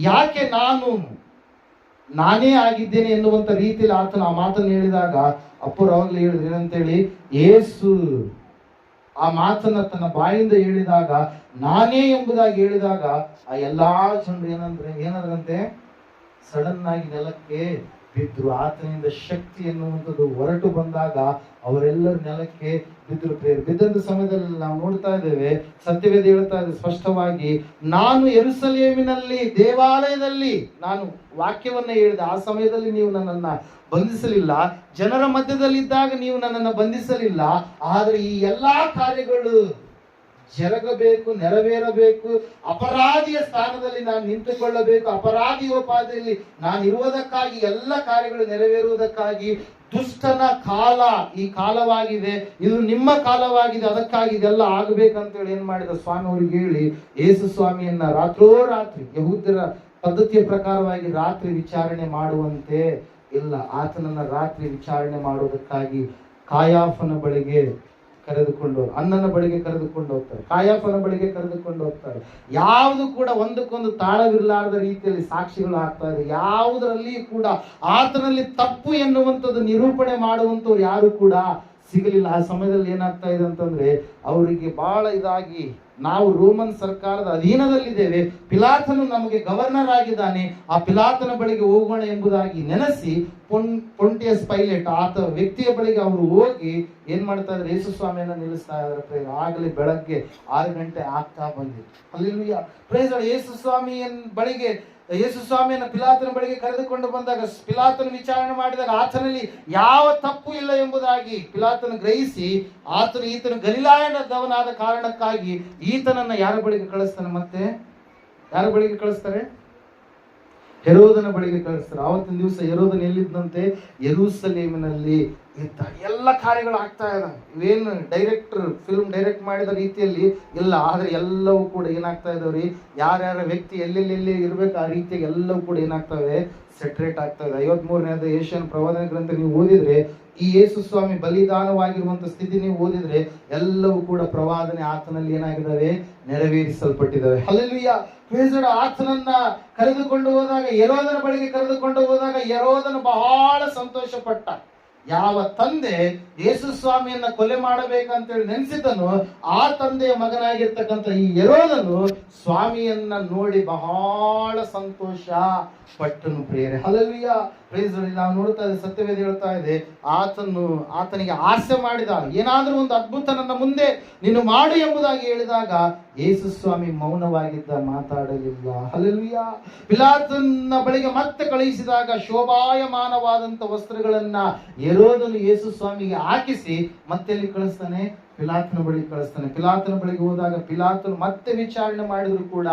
ಯಾಕೆ ನಾನೇ ಆಗಿದ್ದೇನೆ ಎನ್ನುವಂತ ರೀತಿಯಲ್ಲಿ ಆತನ ಆ ಮಾತನ್ನು ಹೇಳಿದಾಗ ಅಪ್ಪರು ಅವಾಗಲೇ ಹೇಳಿದ್ರು ಏನಂತೇಳಿ? ಯೇಸು ಆ ಮಾತನ್ನ ತನ್ನ ಬಾಯಿಂದ ಹೇಳಿದಾಗ, ನಾನೇ ಎಂಬುದಾಗಿ ಹೇಳಿದಾಗ ಆ ಎಲ್ಲಾ ಜನರು ಏನಾದ್ರಂತೆ? ಸಡನ್ ಆಗಿ ನೆಲಕ್ಕೆ ಬಿದ್ರು. ಆತನಿಂದ ಶಕ್ತಿ ಎನ್ನುವಂಥದ್ದು ಹೊರಟು ಬಂದಾಗ ಅವರೆಲ್ಲರೂ ನೆಲಕ್ಕೆ ಬಿದ್ರು. ಬಿದ್ದಂತ ಸಮಯದಲ್ಲಿ ನಾವು ನೋಡ್ತಾ ಇದ್ದೇವೆ, ಸತ್ಯವೇದ ಹೇಳ್ತಾ ಇದೆ ಸ್ಪಷ್ಟವಾಗಿ, ನಾನು ಯೆರೂಸಲೇಮಿನಲ್ಲಿ ದೇವಾಲಯದಲ್ಲಿ ನಾನು ವಾಕ್ಯವನ್ನ ಹೇಳಿದೆ. ಆ ಸಮಯದಲ್ಲಿ ನೀವು ನನ್ನನ್ನ ಬಂಧಿಸಲಿಲ್ಲ, ಜನರ ಮಧ್ಯದಲ್ಲಿದ್ದಾಗ ನೀವು ನನ್ನನ್ನು ಬಂಧಿಸಲಿಲ್ಲ. ಆದರೆ ಈ ಎಲ್ಲಾ ಕಾರ್ಯಗಳು ಜರಗಬೇಕು, ನೆರವೇರಬೇಕು. ಅಪರಾಧಿಯ ಸ್ಥಾನದಲ್ಲಿ ನಾನು ನಿಂತುಕೊಳ್ಳಬೇಕು. ಅಪರಾಧಿಯೋಪಾದಿಯಲ್ಲಿ ನಾನು ಇರುವುದಕ್ಕಾಗಿ ಎಲ್ಲ ಕಾರ್ಯಗಳು ನೆರವೇರುವುದಕ್ಕಾಗಿ ದುಷ್ಟನ ಕಾಲ ಈ ಕಾಲವಾಗಿದೆ, ಇದು ನಿಮ್ಮ ಕಾಲವಾಗಿದೆ, ಅದಕ್ಕಾಗಿ ಇದೆಲ್ಲ ಆಗಬೇಕಂತೇಳಿ ಏನ್ ಮಾಡಿದ ಸ್ವಾಮಿ ಅವರಿಗೆ ಹೇಳಿ, ಯೇಸು ಸ್ವಾಮಿಯನ್ನ ರಾತ್ರೋರಾತ್ರಿ ಯಹೂದ್ಯರ ಪದ್ಧತಿಯ ಪ್ರಕಾರವಾಗಿ ರಾತ್ರಿ ವಿಚಾರಣೆ ಮಾಡುವಂತೆ ಇಲ್ಲ, ಆತನನ್ನ ರಾತ್ರಿ ವಿಚಾರಣೆ ಮಾಡುವುದಕ್ಕಾಗಿ ಕಾಯಾಫನ ಬಳಿಗೆ ಕರೆದುಕೊಂಡು, ಅನ್ನನ ಬಳಿಗೆ ಕರೆದುಕೊಂಡು ಹೋಗ್ತಾರೆ, ಕಾಯಾಫನ ಬಳಿಗೆ ಕರೆದುಕೊಂಡು ಹೋಗ್ತಾರೆ. ಯಾವುದು ಕೂಡ ಒಂದಕ್ಕೊಂದು ತಾಳವಿರಲಾರದ ರೀತಿಯಲ್ಲಿ ಸಾಕ್ಷಿಗಳು ಆಗ್ತಾ ಇದೆ. ಯಾವುದರಲ್ಲಿ ಕೂಡ ಆತನಲ್ಲಿ ತಪ್ಪು ಎನ್ನುವಂಥದ್ದು ನಿರೂಪಣೆ ಮಾಡುವಂಥವ್ರು ಯಾರು ಕೂಡ ಸಿಗಲಿಲ್ಲ. ಆ ಸಮಯದಲ್ಲಿ ಏನಾಗ್ತಾ ಇದೆ ಅಂತಂದ್ರೆ ಅವರಿಗೆ ಬಹಳ ಇದಾಗಿ ನಾವು ರೋಮನ್ ಸರ್ಕಾರದ ಅಧೀನದಲ್ಲಿದ್ದೇವೆ, ಪಿಲಾತನು ನಮಗೆ ಗವರ್ನರ್ ಆಗಿದ್ದಾನೆ, ಆ ಪಿಲಾತನ ಬಳಿಗೆ ಹೋಗೋಣ ಎಂಬುದಾಗಿ ನೆನೆಸಿ ಪೊಂಟಿಯಸ್ ಪೈಲೇಟ್ ಆತ ವ್ಯಕ್ತಿಯ ಬಳಿಗೆ ಅವರು ಹೋಗಿ ಏನ್ ಮಾಡ್ತಾ ಇದ್ದಾರೆ, ಯೇಸು ಸ್ವಾಮಿಯನ್ನ ನಿಲ್ಲಿಸ್ತಾ ಇದ್ದಾರೆ. ಆಗಲೇ ಬೆಳಗ್ಗೆ 6 ಗಂಟೆ ಆಗ್ತಾ ಬಂದಿತ್ತು. Hallelujah, praise lord. ಯೇಸು ಸ್ವಾಮಿಯನ್ನ ಪಿಲಾತನ ಬಳಿಗೆ ಕರೆದುಕೊಂಡು ಬಂದಾಗ ಪಿಲಾತನ ವಿಚಾರಣೆ ಮಾಡಿದಾಗ ಆತನಲ್ಲಿ ಯಾವ ತಪ್ಪು ಇಲ್ಲ ಎಂಬುದಾಗಿ ಪಿಲಾತನ ಗ್ರಹಿಸಿ ಈತನು ಗಲಿಲಾಯನದವನಾದ ಕಾರಣಕ್ಕಾಗಿ ಈತನನ್ನ ಯಾರ ಬಳಿಗೆ ಕಳಿಸ್ತಾನೆ? ಮತ್ತೆ ಯಾರ ಬಳಿಗೆ ಕಳಿಸ್ತಾರೆ? ಹೆರೋದನ ಬಳಿಗೆ ಕಳಿಸ್ತಾರೆ. ಆವತ್ತಿನ ದಿವಸ ಹೆರೋದನ ಎಲ್ಲಿದ್ದಂತೆ? ಯೆರೂಸಲೇಮಿನಲ್ಲಿ ಇದ್ದ. ಎಲ್ಲ ಕಾರ್ಯಗಳು ಆಗ್ತಾ ಇದ್ದಾವೆ. ಇವೇನು ಫಿಲ್ಮ್ ಡೈರೆಕ್ಟ್ ಮಾಡಿದ ರೀತಿಯಲ್ಲಿ ಇಲ್ಲ, ಆದ್ರೆ ಎಲ್ಲವೂ ಕೂಡ ಏನಾಗ್ತಾ ಇದಾವ್ರಿ, ಯಾರ್ಯಾರ ವ್ಯಕ್ತಿ ಎಲ್ಲೆಲ್ಲಿ ಇರ್ಬೇಕು ಆ ರೀತಿಯಾಗಿ ಎಲ್ಲವೂ ಕೂಡ ಏನಾಗ್ತವೆ, ಸೆಟ್ರೇಟ್ ಆಗ್ತಾ ಇದೆ. 53ನೇದು ಏಷ್ಯನ್ ಪ್ರವಾದನ ಗ್ರಂಥ ನೀವು ಓದಿದ್ರೆ, ಈ ಯೇಸು ಸ್ವಾಮಿ ಬಲಿದಾನವಾಗಿರುವಂತ ಸ್ಥಿತಿ ನೀವು ಓದಿದ್ರೆ ಎಲ್ಲವೂ ಕೂಡ ಪ್ರವಾದನೆ ಆತನಲ್ಲಿ ಏನಾಗಿದ್ದಾವೆ, ನೆರವೇರಿಸಲ್ಪಟ್ಟಿದ್ದಾವೆ. Hallelujah, praise lord. ಆತನನ್ನ ಕರೆದುಕೊಂಡು ಹೋದಾಗ, ಹೆರೋದನ ಬಳಿಗೆ ಕರೆದುಕೊಂಡು ಹೋದಾಗ ಹೆರೋದನು ಬಹಳ ಸಂತೋಷ ಪಟ್ಟ. ಯಾವ ತಂದೆ ಯೇಸು ಸ್ವಾಮಿಯನ್ನ ಕೊಲೆ ಮಾಡಬೇಕಂತೇಳಿ ನೆನೆಸಿದ್ದನು, ಆ ತಂದೆಯ ಮಗನಾಗಿರ್ತಕ್ಕಂಥ ಈ ಹೆರೋದನು ಸ್ವಾಮಿಯನ್ನ ನೋಡಿ ಬಹಳ ಸಂತೋಷ ಪಟ್ಟನು. ಪ್ರಿಯರೇ, ಹಲ್ಲೆಲೂಯಾ, ಪ್ರೈಸ್ ಲಾರ್ಡ್. ನಾವು ನೋಡ್ತಾ ಇದ್ದೇವೆ, ಸತ್ಯವೇದ ಹೇಳ್ತಾ ಇದೆ, ಆತನಿಗೆ ಆಸೆ ಮಾಡಿದ, ಏನಾದ್ರೂ ಒಂದು ಅದ್ಭುತ ನನ್ನ ಮುಂದೆ ನೀನು ಮಾಡು ಎಂಬುದಾಗಿ ಹೇಳಿದಾಗ ಯೇಸು ಸ್ವಾಮಿ ಮೌನವಾಗಿದ್ದ, ಮಾತಾಡಲಿಲ್ಲ. ಹಲ್ಲೆಲೂಯಾ. ಪಿಲಾತನ ಬಳಿಗೆ ಮತ್ತೆ ಕಳುಹಿಸಿದಾಗ ಶೋಭಾಯಮಾನವಾದಂತ ವಸ್ತ್ರಗಳನ್ನ ಹೆರೋದನು ಯೇಸು ಸ್ವಾಮಿಗೆ ಹಾಕಿಸಿ ಮತ್ತೆ ಎಲ್ಲಿ ಕಳಿಸ್ತಾನೆ? ಪಿಲಾತನ ಬಳಿಗೆ ಕಳಿಸ್ತಾನೆ. ಪಿಲಾತನ ಬಳಿಗೆ ಹೋದಾಗ ಪಿಲಾತನು ಮತ್ತೆ ವಿಚಾರಣೆ ಮಾಡಿದ್ರು ಕೂಡ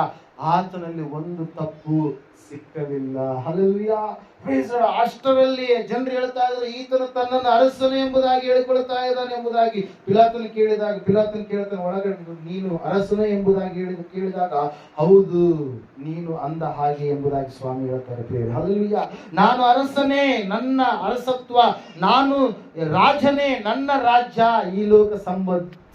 ಆತನಲ್ಲಿ ಒಂದು ತಪ್ಪು ಸಿಕ್ಕಲಿಲ್ಲ. Hallelujah, praise lord. ಅಷ್ಟರಲ್ಲಿ ಜನರು ಹೇಳ್ತಾ ಇದ್ರು, ಈತನು ತನ್ನನ್ನು ಅರಸನು ಎಂಬುದಾಗಿ ಹೇಳಿಕೊಳ್ತಾ ಇದ್ದಾನೆ ಎಂಬುದಾಗಿ ಪಿಲಾತನ ಕೇಳ್ತಾನೆ ಒಳಗಡೆ, ನೀನು ಅರಸನು ಎಂಬುದಾಗಿ ಕೇಳಿದಾಗ ಹೌದು ನೀನು ಅಂದ ಹಾಗೆ ಎಂಬುದಾಗಿ ಸ್ವಾಮಿ ಹೇಳ್ತಾರೆ. ಪ್ರಿಯರೇ, ಹಲ್ಲೆಲೂಯಾ. ನಾನು ಅರಸನೇ, ನನ್ನ ಅರಸತ್ವ, ನಾನು ರಾಜನೇ, ನನ್ನ ರಾಜ್ಯ ಈ ಲೋಕ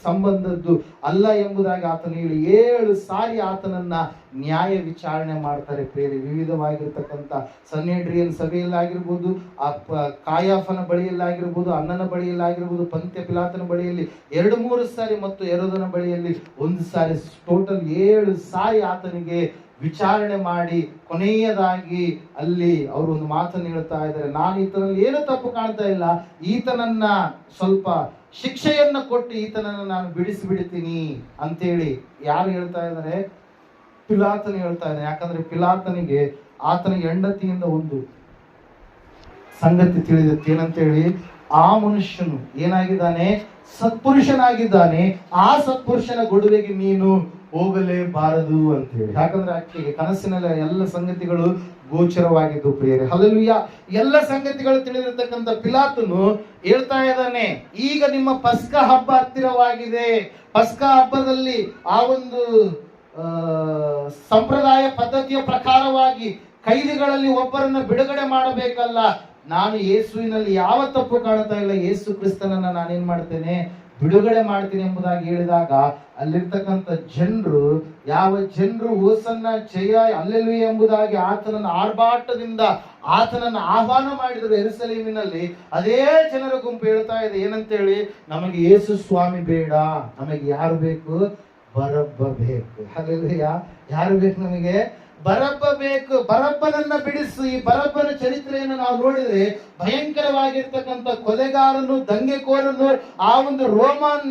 ಸಂಬಂಧದ್ದು ಅಲ್ಲ ಎಂಬುದಾಗಿ ಆತನು ಹೇಳಿ 7 ಸಾರಿ ಆತನನ್ನ ನ್ಯಾಯ ವಿಚಾರಣೆ ಮಾಡ್ತಾರೆ. ಪ್ರಿಯರೇ, ವಿವಿಧವಾಗಿರ್ತಕ್ಕಂಥ ಸನ್ಹೆಡ್ರಿಯನ್ ಸಭೆಯಲ್ಲಾಗಿರ್ಬೋದು, ಕಾಯಾಫನ ಬಳಿಯಲ್ಲಾಗಿರ್ಬೋದು, ಅನ್ನನ ಬಳಿಯಲ್ಲಾಗಿರ್ಬೋದು, ಪಂತ್ಯ ಪಿಲಾತನ ಬಳಿಯಲ್ಲಿ 2-3 ಸಾರಿ ಮತ್ತು ಹೆರೋದನ ಬಳಿಯಲ್ಲಿ 1 ಸಾರಿ, ಟೋಟಲ್ 7 ಸಾರಿ ಆತನಿಗೆ ವಿಚಾರಣೆ ಮಾಡಿ ಕೊನೆಯದಾಗಿ ಅಲ್ಲಿ ಅವರು ಒಂದು ಮಾತನ್ನು ಹೇಳ್ತಾ ಇದ್ದಾರೆ, ನಾನು ಈತನಲ್ಲಿ ಏನು ತಪ್ಪು ಕಾಣ್ತಾ ಇಲ್ಲ, ಈತನನ್ನ ಸ್ವಲ್ಪ ಶಿಕ್ಷೆಯನ್ನ ಕೊಟ್ಟು ಈತನನ್ನ ನಾನು ಬಿಡಿಸಿಬಿಡ್ತೀನಿ ಅಂತೇಳಿ ಯಾರು ಹೇಳ್ತಾ ಇದ್ದಾರೆ? ಪಿಲಾತನ ಹೇಳ್ತಾ ಇದ್ದಾನೆ. ಯಾಕಂದ್ರೆ ಪಿಲಾತನಿಗೆ ಆತನ ಹೆಂಡತಿಯಿಂದ ಒಂದು ಸಂಗತಿ ತಿಳಿದತ್ತೆ. ಏನಂತೇಳಿ, ಆ ಮನುಷ್ಯನು ಏನಾಗಿದ್ದಾನೆ? ಸತ್ಪುರುಷನಾಗಿದ್ದಾನೆ. ಆ ಸತ್ಪುರುಷನ ಗೊಡುವೆಗೆ ನೀನು ಹೋಗಲೇಬಾರದು ಅಂತ ಹೇಳಿ. ಯಾಕಂದ್ರೆ ಆಕೆಗೆ ಕನಸಿನಲ್ಲಿ ಎಲ್ಲ ಸಂಗತಿಗಳು ಗೋಚರವಾಗಿದ್ದು. ಪ್ರಿಯರೇ, ಹಲ್ಲೆಲೂಯಾ. ಎಲ್ಲ ಸಂಗತಿಗಳು ತಿಳಿದಿರ್ತಕ್ಕಂಥ ಪಿಲಾತನು ಹೇಳ್ತಾ ಇದ್ದಾನೆ, ಈಗ ನಿಮ್ಮ ಪಸ್ಕ ಹಬ್ಬ ಹತ್ತಿರವಾಗಿದೆ. ಪಸ್ಕ ಹಬ್ಬದಲ್ಲಿ ಆ ಒಂದು ಸಂಪ್ರದಾಯ ಪದ್ಧತಿಯ ಪ್ರಕಾರವಾಗಿ ಕೈದಿಗಳಲ್ಲಿ ಒಬ್ಬರನ್ನ ಬಿಡುಗಡೆ ಮಾಡಬೇಕಲ್ಲ. ನಾನು ಯೇಸುವಿನಲ್ಲಿ ಯಾವ ತಪ್ಪು ಕಾಣ್ತಾ ಇಲ್ಲ, ಯೇಸು ಕ್ರಿಸ್ತನನ್ನ ನಾನೇನ್ ಮಾಡ್ತೇನೆ, ಬಿಡುಗಡೆ ಮಾಡ್ತೀನಿ ಎಂಬುದಾಗಿ ಹೇಳಿದಾಗ ಅಲ್ಲಿರ್ತಕ್ಕಂಥ ಜನರು ಓಸನ್ನ ಜಯ ಹಲ್ಲೆಲೂಯಾ ಎಂಬುದಾಗಿ ಆತನನ್ನು ಆರ್ಭಾಟದಿಂದ ಆತನನ್ನು ಆಹ್ವಾನ ಮಾಡಿದರು. ಯೆರೂಸಲೇಮಿನಲ್ಲಿ ಅದೇ ಜನರ ಗುಂಪು ಹೇಳ್ತಾ ಇದೆ, ಏನಂತೇಳಿ, ನಮಗೆ ಯೇಸು ಸ್ವಾಮಿ ಬೇಡ, ನಮಗೆ ಯಾರು ಬೇಕು? ಬರಬ್ಬ ಬೇಕು. ಹಲ್ಲೆಲೂಯಾ. ಯಾರು ಬೇಕು? ನಮಗೆ ಬರಬ್ಬ ಬೇಕು. ಬರಬ್ಬನನ್ನ ಬಿಡಿಸು. ಈ ಬರಬ್ಬನ ಚರಿತ್ರೆಯನ್ನು ನಾವು ನೋಡಿದ್ರೆ ಭಯಂಕರವಾಗಿರ್ತಕ್ಕಂಥ ಕೊಲೆಗಾರನು, ದಂಗೆಕೋರನು, ಆ ಒಂದು ರೋಮನ್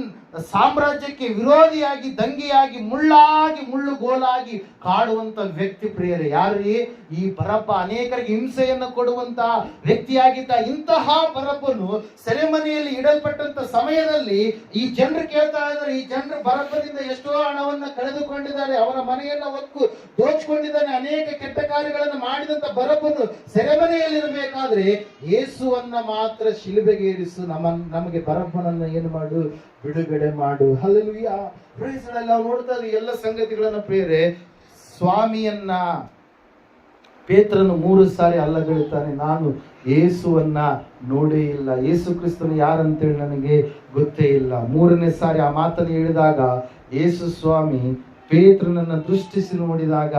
ಸಾಮ್ರಾಜ್ಯಕ್ಕೆ ವಿರೋಧಿಯಾಗಿ, ದಂಗೆಯಾಗಿ, ಮುಳ್ಳುಗೋಲಾಗಿ ಕಾಡುವಂತ ವ್ಯಕ್ತಿ. ಪ್ರಿಯರೇ, ಯಾರೀ? ಈ ಬರಬ್ಬ ಅನೇಕರಿಗೆ ಹಿಂಸೆಯನ್ನು ಕೊಡುವಂತ ವ್ಯಕ್ತಿಯಾಗಿದ್ದ. ಇಂತಹ ಬರಬ್ಬನು ಸೆರೆಮನೆಯಲ್ಲಿ ಇಡಲ್ಪಟ್ಟಂತ ಸಮಯದಲ್ಲಿ ಈ ಜನರು ಕೇಳ್ತಾ ಇದ್ದಾರೆ, ಈ ಜನರು ಬರಬ್ಬನಿಂದ ಎಷ್ಟೋ ಹಣವನ್ನ ಕಳೆದುಕೊಂಡಿದ್ದಾರೆ, ಅವರ ಮನೆಯನ್ನ ಹೊತ್ತು ದೋಚ್ಕೊಂಡಿದ್ದಾನೆ, ಅನೇಕ ಕೆಟ್ಟ ಕಾರ್ಯಗಳನ್ನು ಮಾಡಿದಂತ ಬರಬ್ಬನು ಸೆರೆಮನೆಯಲ್ಲಿರಬೇಕಾದ್ರೆ ಯೇಸುವನ್ನ ಮಾತ್ರ ಶಿಲುಬೆಗೆ ಏರಿಸು, ನಮಗೆ ಬರಬ್ಬನನ್ನ ಏನು ಮಾಡು? ಬಿಡುಗಡೆ ಮಾಡು. ಹಲ್ಲೆಲೂಯಾ. Praise lord. ನಾವು ನೋಡ್ತಾ ಇದ್ದೀವಿ ಎಲ್ಲ ಸಂಗತಿಗಳನ್ನ. ಪ್ರಿಯರೇ, ಸ್ವಾಮಿಯನ್ನ ಪೇತ್ರನು 3 ಸಾರಿ ಅಲ್ಲಗಳುತ್ತಾನೆ, ನಾನು ಯೇಸುವನ್ನ ನೋಡೇ ಇಲ್ಲ, ಯೇಸು ಕ್ರಿಸ್ತನು ಯಾರಂತೇಳಿ ನನಗೆ ಗೊತ್ತೇ ಇಲ್ಲ. 3ನೇ ಸಾರಿ ಆ ಮಾತನ್ನು ಹೇಳಿದಾಗ ಯೇಸು ಸ್ವಾಮಿ ಪೇತ್ರನನ್ನ ದೃಷ್ಟಿಸಿ ನೋಡಿದಾಗ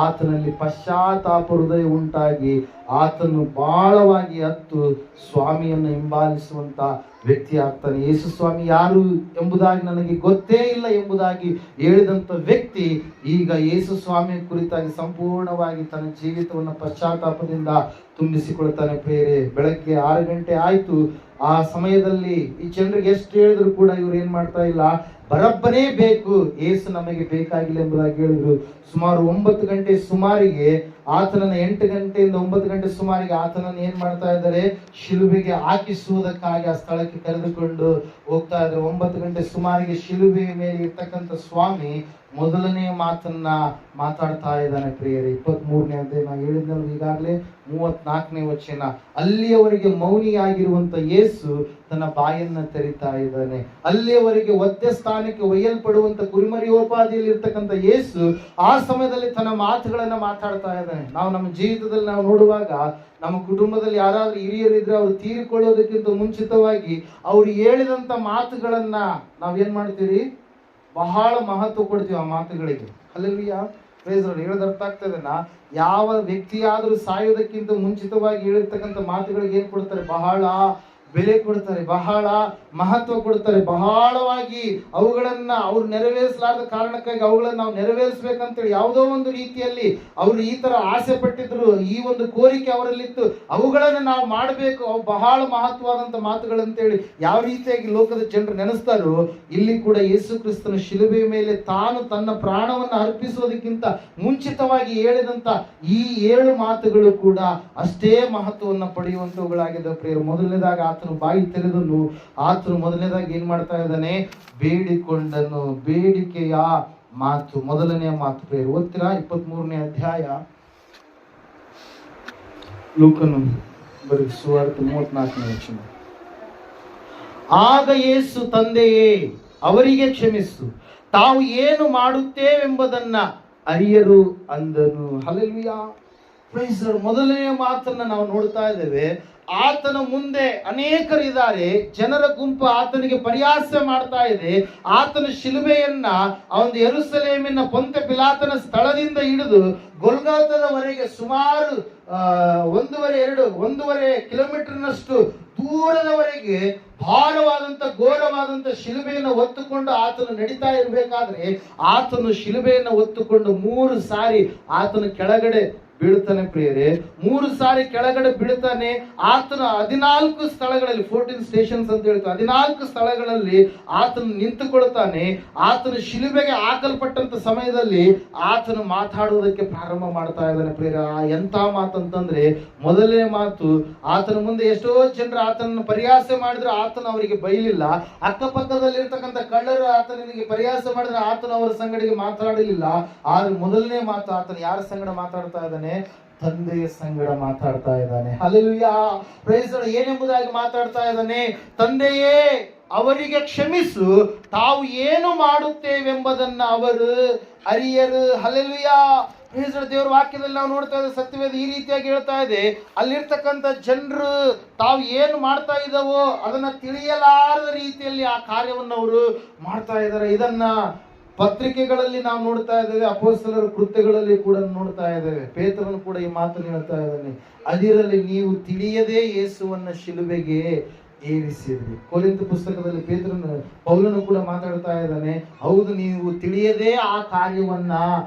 ಆತನಲ್ಲಿ ಪಶ್ಚಾತ್ತಾಪ ಹೃದಯ ಉಂಟಾಗಿ ಆತನು ಬಹಳವಾಗಿ ಹತ್ತು ಸ್ವಾಮಿಯನ್ನು ಹಿಂಬಾಲಿಸುವಂತ ವ್ಯಕ್ತಿ ಆಗ್ತಾನೆ. ಯೇಸು ಸ್ವಾಮಿ ಯಾರು ಎಂಬುದಾಗಿ ನನಗೆ ಗೊತ್ತೇ ಇಲ್ಲ ಎಂಬುದಾಗಿ ಹೇಳಿದಂತ ವ್ಯಕ್ತಿ ಈಗ ಯೇಸು ಸ್ವಾಮಿಯ ಕುರಿತಾಗಿ ಸಂಪೂರ್ಣವಾಗಿ ತನ್ನ ಜೀವಿತವನ್ನು ಪಶ್ಚಾತ್ತಾಪದಿಂದ ತುಂಬಿಸಿಕೊಳ್ತಾನೆ. ಪ್ರಿಯರೇ, ಬೆಳಗ್ಗೆ 6 ಗಂಟೆ ಆಯ್ತು. ಆ ಸಮಯದಲ್ಲಿ ಈ ಜನರಿಗೆ ಎಷ್ಟು ಹೇಳಿದ್ರು ಕೂಡ ಇವ್ರು ಏನ್ ಮಾಡ್ತಾ ಇಲ್ಲ, ಬರಬ್ಬನೇ ಬೇಕು, ಏಸು ನಮಗೆ ಬೇಕಾಗಿಲ್ಲ ಎಂಬುದಾಗಿ ಹೇಳಿದ್ರು. ಸುಮಾರು 9 ಗಂಟೆ ಸುಮಾರಿಗೆ ಆತನನ್ನ 8 ಗಂಟೆಯಿಂದ 9 ಗಂಟೆ ಸುಮಾರಿಗೆ ಆತನನ್ನು ಏನ್ ಮಾಡ್ತಾ ಇದ್ದಾರೆ, ಶಿಲುಬೆಗೆ ಹಾಕಿಸುವುದಕ್ಕಾಗಿ ಆ ಸ್ಥಳಕ್ಕೆ ಕರೆದುಕೊಂಡು ಹೋಗ್ತಾ ಇದ್ದಾರೆ. 9 ಗಂಟೆ ಸುಮಾರಿಗೆ ಶಿಲುಬೆಯ ಮೇಲೆ ಇರ್ತಕ್ಕಂಥ ಸ್ವಾಮಿ ಮೊದಲನೇ ಮಾತನ್ನ ಮಾತಾಡ್ತಾ ಇದ್ದಾನೆ. ಪ್ರಿಯರೇ, 23ನೇ ಅಧ್ಯಾಯ ನಾವು ಹೇಳಿದ್ನಲ್ಲ ಈಗಾಗಲೇ 34ನೇ ವಚನ. ಅಲ್ಲಿಯವರೆಗೆ ಮೌನಿಯಾಗಿರುವಂತ ಯೇಸು ತನ್ನ ಬಾಯನ್ನ ತೆರಿತಾ ಇದ್ದಾನೆ. ಅಲ್ಲಿಯವರೆಗೆ ಒದ್ದೆ ಸ್ಥಾನಕ್ಕೆ ಒಯ್ಯಲ್ಪಡುವಂತ ಕುರಿಮರಿಯೋಪಾದಿಯಲ್ಲಿ ಇರ್ತಕ್ಕಂಥ ಯೇಸು ಆ ಸಮಯದಲ್ಲಿ ತನ್ನ ಮಾತುಗಳನ್ನ ಮಾತಾಡ್ತಾ ಇದ್ದಾನೆ. ನಾವು ನಮ್ಮ ಜೀವಿತದಲ್ಲಿ ನಾವು ನೋಡುವಾಗ ನಮ್ಮ ಕುಟುಂಬದಲ್ಲಿ ಯಾರಾದ್ರೂ ಹಿರಿಯರಿದ್ರೆ ಅವರು ತೀರಿಕೊಳ್ಳೋದಕ್ಕಿಂತ ಮುಂಚಿತವಾಗಿ ಅವ್ರು ಹೇಳಿದಂತ ಮಾತುಗಳನ್ನ ನಾವೇನ್ ಮಾಡ್ತೀವಿ, ಬಹಳ ಮಹತ್ವ ಕೊಡ್ತೀವಿ ಆ ಮಾತುಗಳಿಗೆ. Hallelujah, praise lord. ಹೇಳೋದು ಅರ್ಥ ಆಗ್ತದೆನಾ? ಯಾವ ವ್ಯಕ್ತಿಯಾದ್ರೂ ಸಾಯೋದಕ್ಕಿಂತ ಮುಂಚಿತವಾಗಿ ಹೇಳಿರ್ತಕ್ಕಂಥ ಮಾತುಗಳಿಗೆ ಏನ್ ಕೊಡ್ತಾರೆ, ಬಹಳ ಬೆಲೆ ಕೊಡ್ತಾರೆ, ಬಹಳ ಮಹತ್ವ ಕೊಡ್ತಾರೆ. ಬಹಳವಾಗಿ ಅವುಗಳನ್ನ ಅವ್ರು ನೆರವೇರಿಸಲಾದ ಕಾರಣಕ್ಕಾಗಿ ಅವುಗಳನ್ನ ನಾವು ನೆರವೇರಿಸ್ಬೇಕಂತೇಳಿ ಯಾವುದೋ ಒಂದು ರೀತಿಯಲ್ಲಿ ಅವರು ಈ ತರ ಆಸೆ ಪಟ್ಟಿದ್ರು, ಈ ಒಂದು ಕೋರಿಕೆ ಅವರಲ್ಲಿತ್ತು, ಅವುಗಳನ್ನ ನಾವು ಮಾಡಬೇಕು, ಅವು ಬಹಳ ಮಹತ್ವವಾದಂತ ಮಾತುಗಳಂತೇಳಿ ಯಾವ ರೀತಿಯಾಗಿ ಲೋಕದ ಜನರು ನೆನೆಸ್ತಾರೋ, ಇಲ್ಲಿ ಕೂಡ ಯೇಸು ಕ್ರಿಸ್ತನ ಶಿಲುಬೆಯ ಮೇಲೆ ತಾನು ತನ್ನ ಪ್ರಾಣವನ್ನು ಅರ್ಪಿಸೋದಕ್ಕಿಂತ ಮುಂಚಿತವಾಗಿ ಹೇಳಿದಂತ ಈ 7 ಮಾತುಗಳು ಕೂಡ ಅಷ್ಟೇ ಮಹತ್ವವನ್ನು ಪಡೆಯುವಂತವುಗಳಾಗಿದ್ದ. ಪ್ರಿಯರು, ಮೊದಲನೇದಾಗಿ ಆತನು ಬಾಯಿ ತೆರೆದನು. ಆತನು ಮೊದಲನೇದಾಗಿ ಏನ್ ಮಾಡ್ತಾ ಇದ್ದಾನೆ, ಬೇಡಿಕೊಂಡನು. ಬೇಡಿಕೆಯ ಮಾತು, ಮೊದಲನೆಯ ಮಾತು. ಪ್ರಿಯರು, ಓದ್ತೀರಾ 23ನೇ ಅಧ್ಯಾಯ ಲೂಕನು ಬರೆದ ಸುವಾರ್ತೆ 34ನೇ ವಚನ. ಆಗ ಯೇಸು, ತಂದೆಯೇ, ಅವರಿಗೆ ಕ್ಷಮಿಸು, ತಾವು ಏನು ಮಾಡುತ್ತೇವೆಂಬುದನ್ನ ಅರಿಯರು ಅಂದನು. Hallelujah, praise lord. ಮೊದಲನೆಯ ಮಾತನ್ನ ನಾವು ನೋಡ್ತಾ ಇದ್ದೇವೆ. ಆತನ ಮುಂದೆ ಅನೇಕರಿದ್ದಾರೆ, ಜನರ ಗುಂಪು ಆತನಿಗೆ ಪರಿಹಾಸ ಮಾಡ್ತಾ ಇದೆ. ಆತನ ಶಿಲುಬೆಯನ್ನ ಆ ಒಂದು ಯೆರೂಸಲೇಮಿನ ಪೊಂತೆ ಪಿಲಾತನ ಸ್ಥಳದಿಂದ ಹಿಡಿದು ಗೊಲ್ಗೊಥಾದವರೆಗೆ ಸುಮಾರು 1.5 ಕಿಲೋಮೀಟರ್ನಷ್ಟು ದೂರದವರೆಗೆ ಭಾರವಾದಂತ ಘೋರವಾದಂತ ಶಿಲುಬೆಯನ್ನು ಹೊತ್ತುಕೊಂಡು ಆತನು ನಡೀತಾ ಇರಬೇಕಾದ್ರೆ ಆತನು ಶಿಲುಬೆಯನ್ನು ಹೊತ್ತುಕೊಂಡು 3 ಸಾರಿ ಆತನು ಕೆಳಗಡೆ ಬೀಳ್ತಾನೆ. ಪ್ರಿಯರೇ, 3 ಸಾರಿ ಕೆಳಗಡೆ ಬೀಳ್ತಾನೆ. ಆತನ 14 ಸ್ಥಳಗಳಲ್ಲಿ, 14 ಸ್ಟೇಷನ್ಸ್ ಅಂತ ಹೇಳ್ತಾರೆ, 14 ಸ್ಥಳಗಳಲ್ಲಿ ಆತನು ನಿಂತುಕೊಳ್ತಾನೆ. ಆತನು ಶಿಲುಬೆಗೆ ಹಾಕಲ್ಪಟ್ಟಂತ ಸಮಯದಲ್ಲಿ ಆತನು ಮಾತಾಡುವುದಕ್ಕೆ ಪ್ರಾರಂಭ ಮಾಡ್ತಾ ಇದ್ದಾನೆ. ಪ್ರಿಯರೇ, ಎಂತ ಮಾತಂತಂದ್ರೆ, ಮೊದಲನೇ ಮಾತು, ಆತನ ಮುಂದೆ ಎಷ್ಟೋ ಜನರು ಆತನನ್ನು ಪರಿಹಾಸ ಮಾಡಿದ್ರು, ಆತನು ಅವರಿಗೆ ಬೈಲಿಲ್ಲ. ಅಕ್ಕಪಕ್ಕದಲ್ಲಿ ಇರ್ತಕ್ಕಂಥ ಕಳ್ಳರು ಆತನಿಗೆ ಪರಿಹಾಸ ಮಾಡಿದ್ರೆ ಆತನು ಅವರ ಸಂಗಡಿಗೆ ಮಾತಾಡಲಿಲ್ಲ. ಆದ್ರೆ ಮೊದಲನೇ ಮಾತು, ಆತನು ಯಾರ ಸಂಗಡ ಮಾತಾಡ್ತಾ ಇದ್ದಾನೆ, ತಂದೆಯ ಸಂಗಡ ಮಾತಾಡ್ತಾ ಇದ್ದಾನೆ. Hallelujah, praise lord. ಏನೆಂಬುದಾಗಿ ಮಾತಾಡ್ತಾ ಇದ್ದಾನೆ, ತಂದೆಯೇ, ಅವರಿಗೆ ಕ್ಷಮಿಸು, ತಾವು ಏನು ಮಾಡುತ್ತೇವೆಂಬುದನ್ನ ಅವರು ಅರಿಯರು. Hallelujah, praise lord. ದೇವರ ವಾಕ್ಯದಲ್ಲಿ ನಾವು ನೋಡ್ತಾ ಇದ್ದೇವೆ, ಸತ್ಯವೇದ ಈ ರೀತಿಯಾಗಿ ಹೇಳ್ತಾ ಇದೆ, ಅಲ್ಲಿರ್ತಕ್ಕಂಥ ಜನರು ತಾವು ಏನು ಮಾಡ್ತಾ ಇದ್ದಾವೋ ಅದನ್ನ ತಿಳಿಯಲಾರದ ರೀತಿಯಲ್ಲಿ ಆ ಕಾರ್ಯವನ್ನು ಅವರು ಮಾಡ್ತಾ ಇದ್ದಾರೆ. ಇದನ್ನ ಪತ್ರಿಕೆಗಳಲ್ಲಿ ನಾವು ನೋಡ್ತಾ ಇದ್ದೇವೆ, ಅಪೊಸ್ತಲರ ಕೃತ್ಯಗಳಲ್ಲಿ ಕೂಡ ನೋಡ್ತಾ ಇದ್ದೇವೆ. ಪೇತ್ರನು ಕೂಡ ಈ ಮಾತನ್ನು ಹೇಳ್ತಾ ಇದ್ದಾನೆ, ಅದಿರಲಿ ನೀವು ತಿಳಿಯದೇ ಯೇಸುವನ್ನ ಶಿಲುಬೆಗೆ ಏರಿಸಿದ್ರಿ. ಕೊರಿಂಥ ಪುಸ್ತಕದಲ್ಲಿ ಪೌಲನು ಕೂಡ ಮಾತಾಡ್ತಾ ಇದ್ದಾನೆ, ಹೌದು, ನೀವು ತಿಳಿಯದೇ ಆ ಕಾರ್ಯವನ್ನ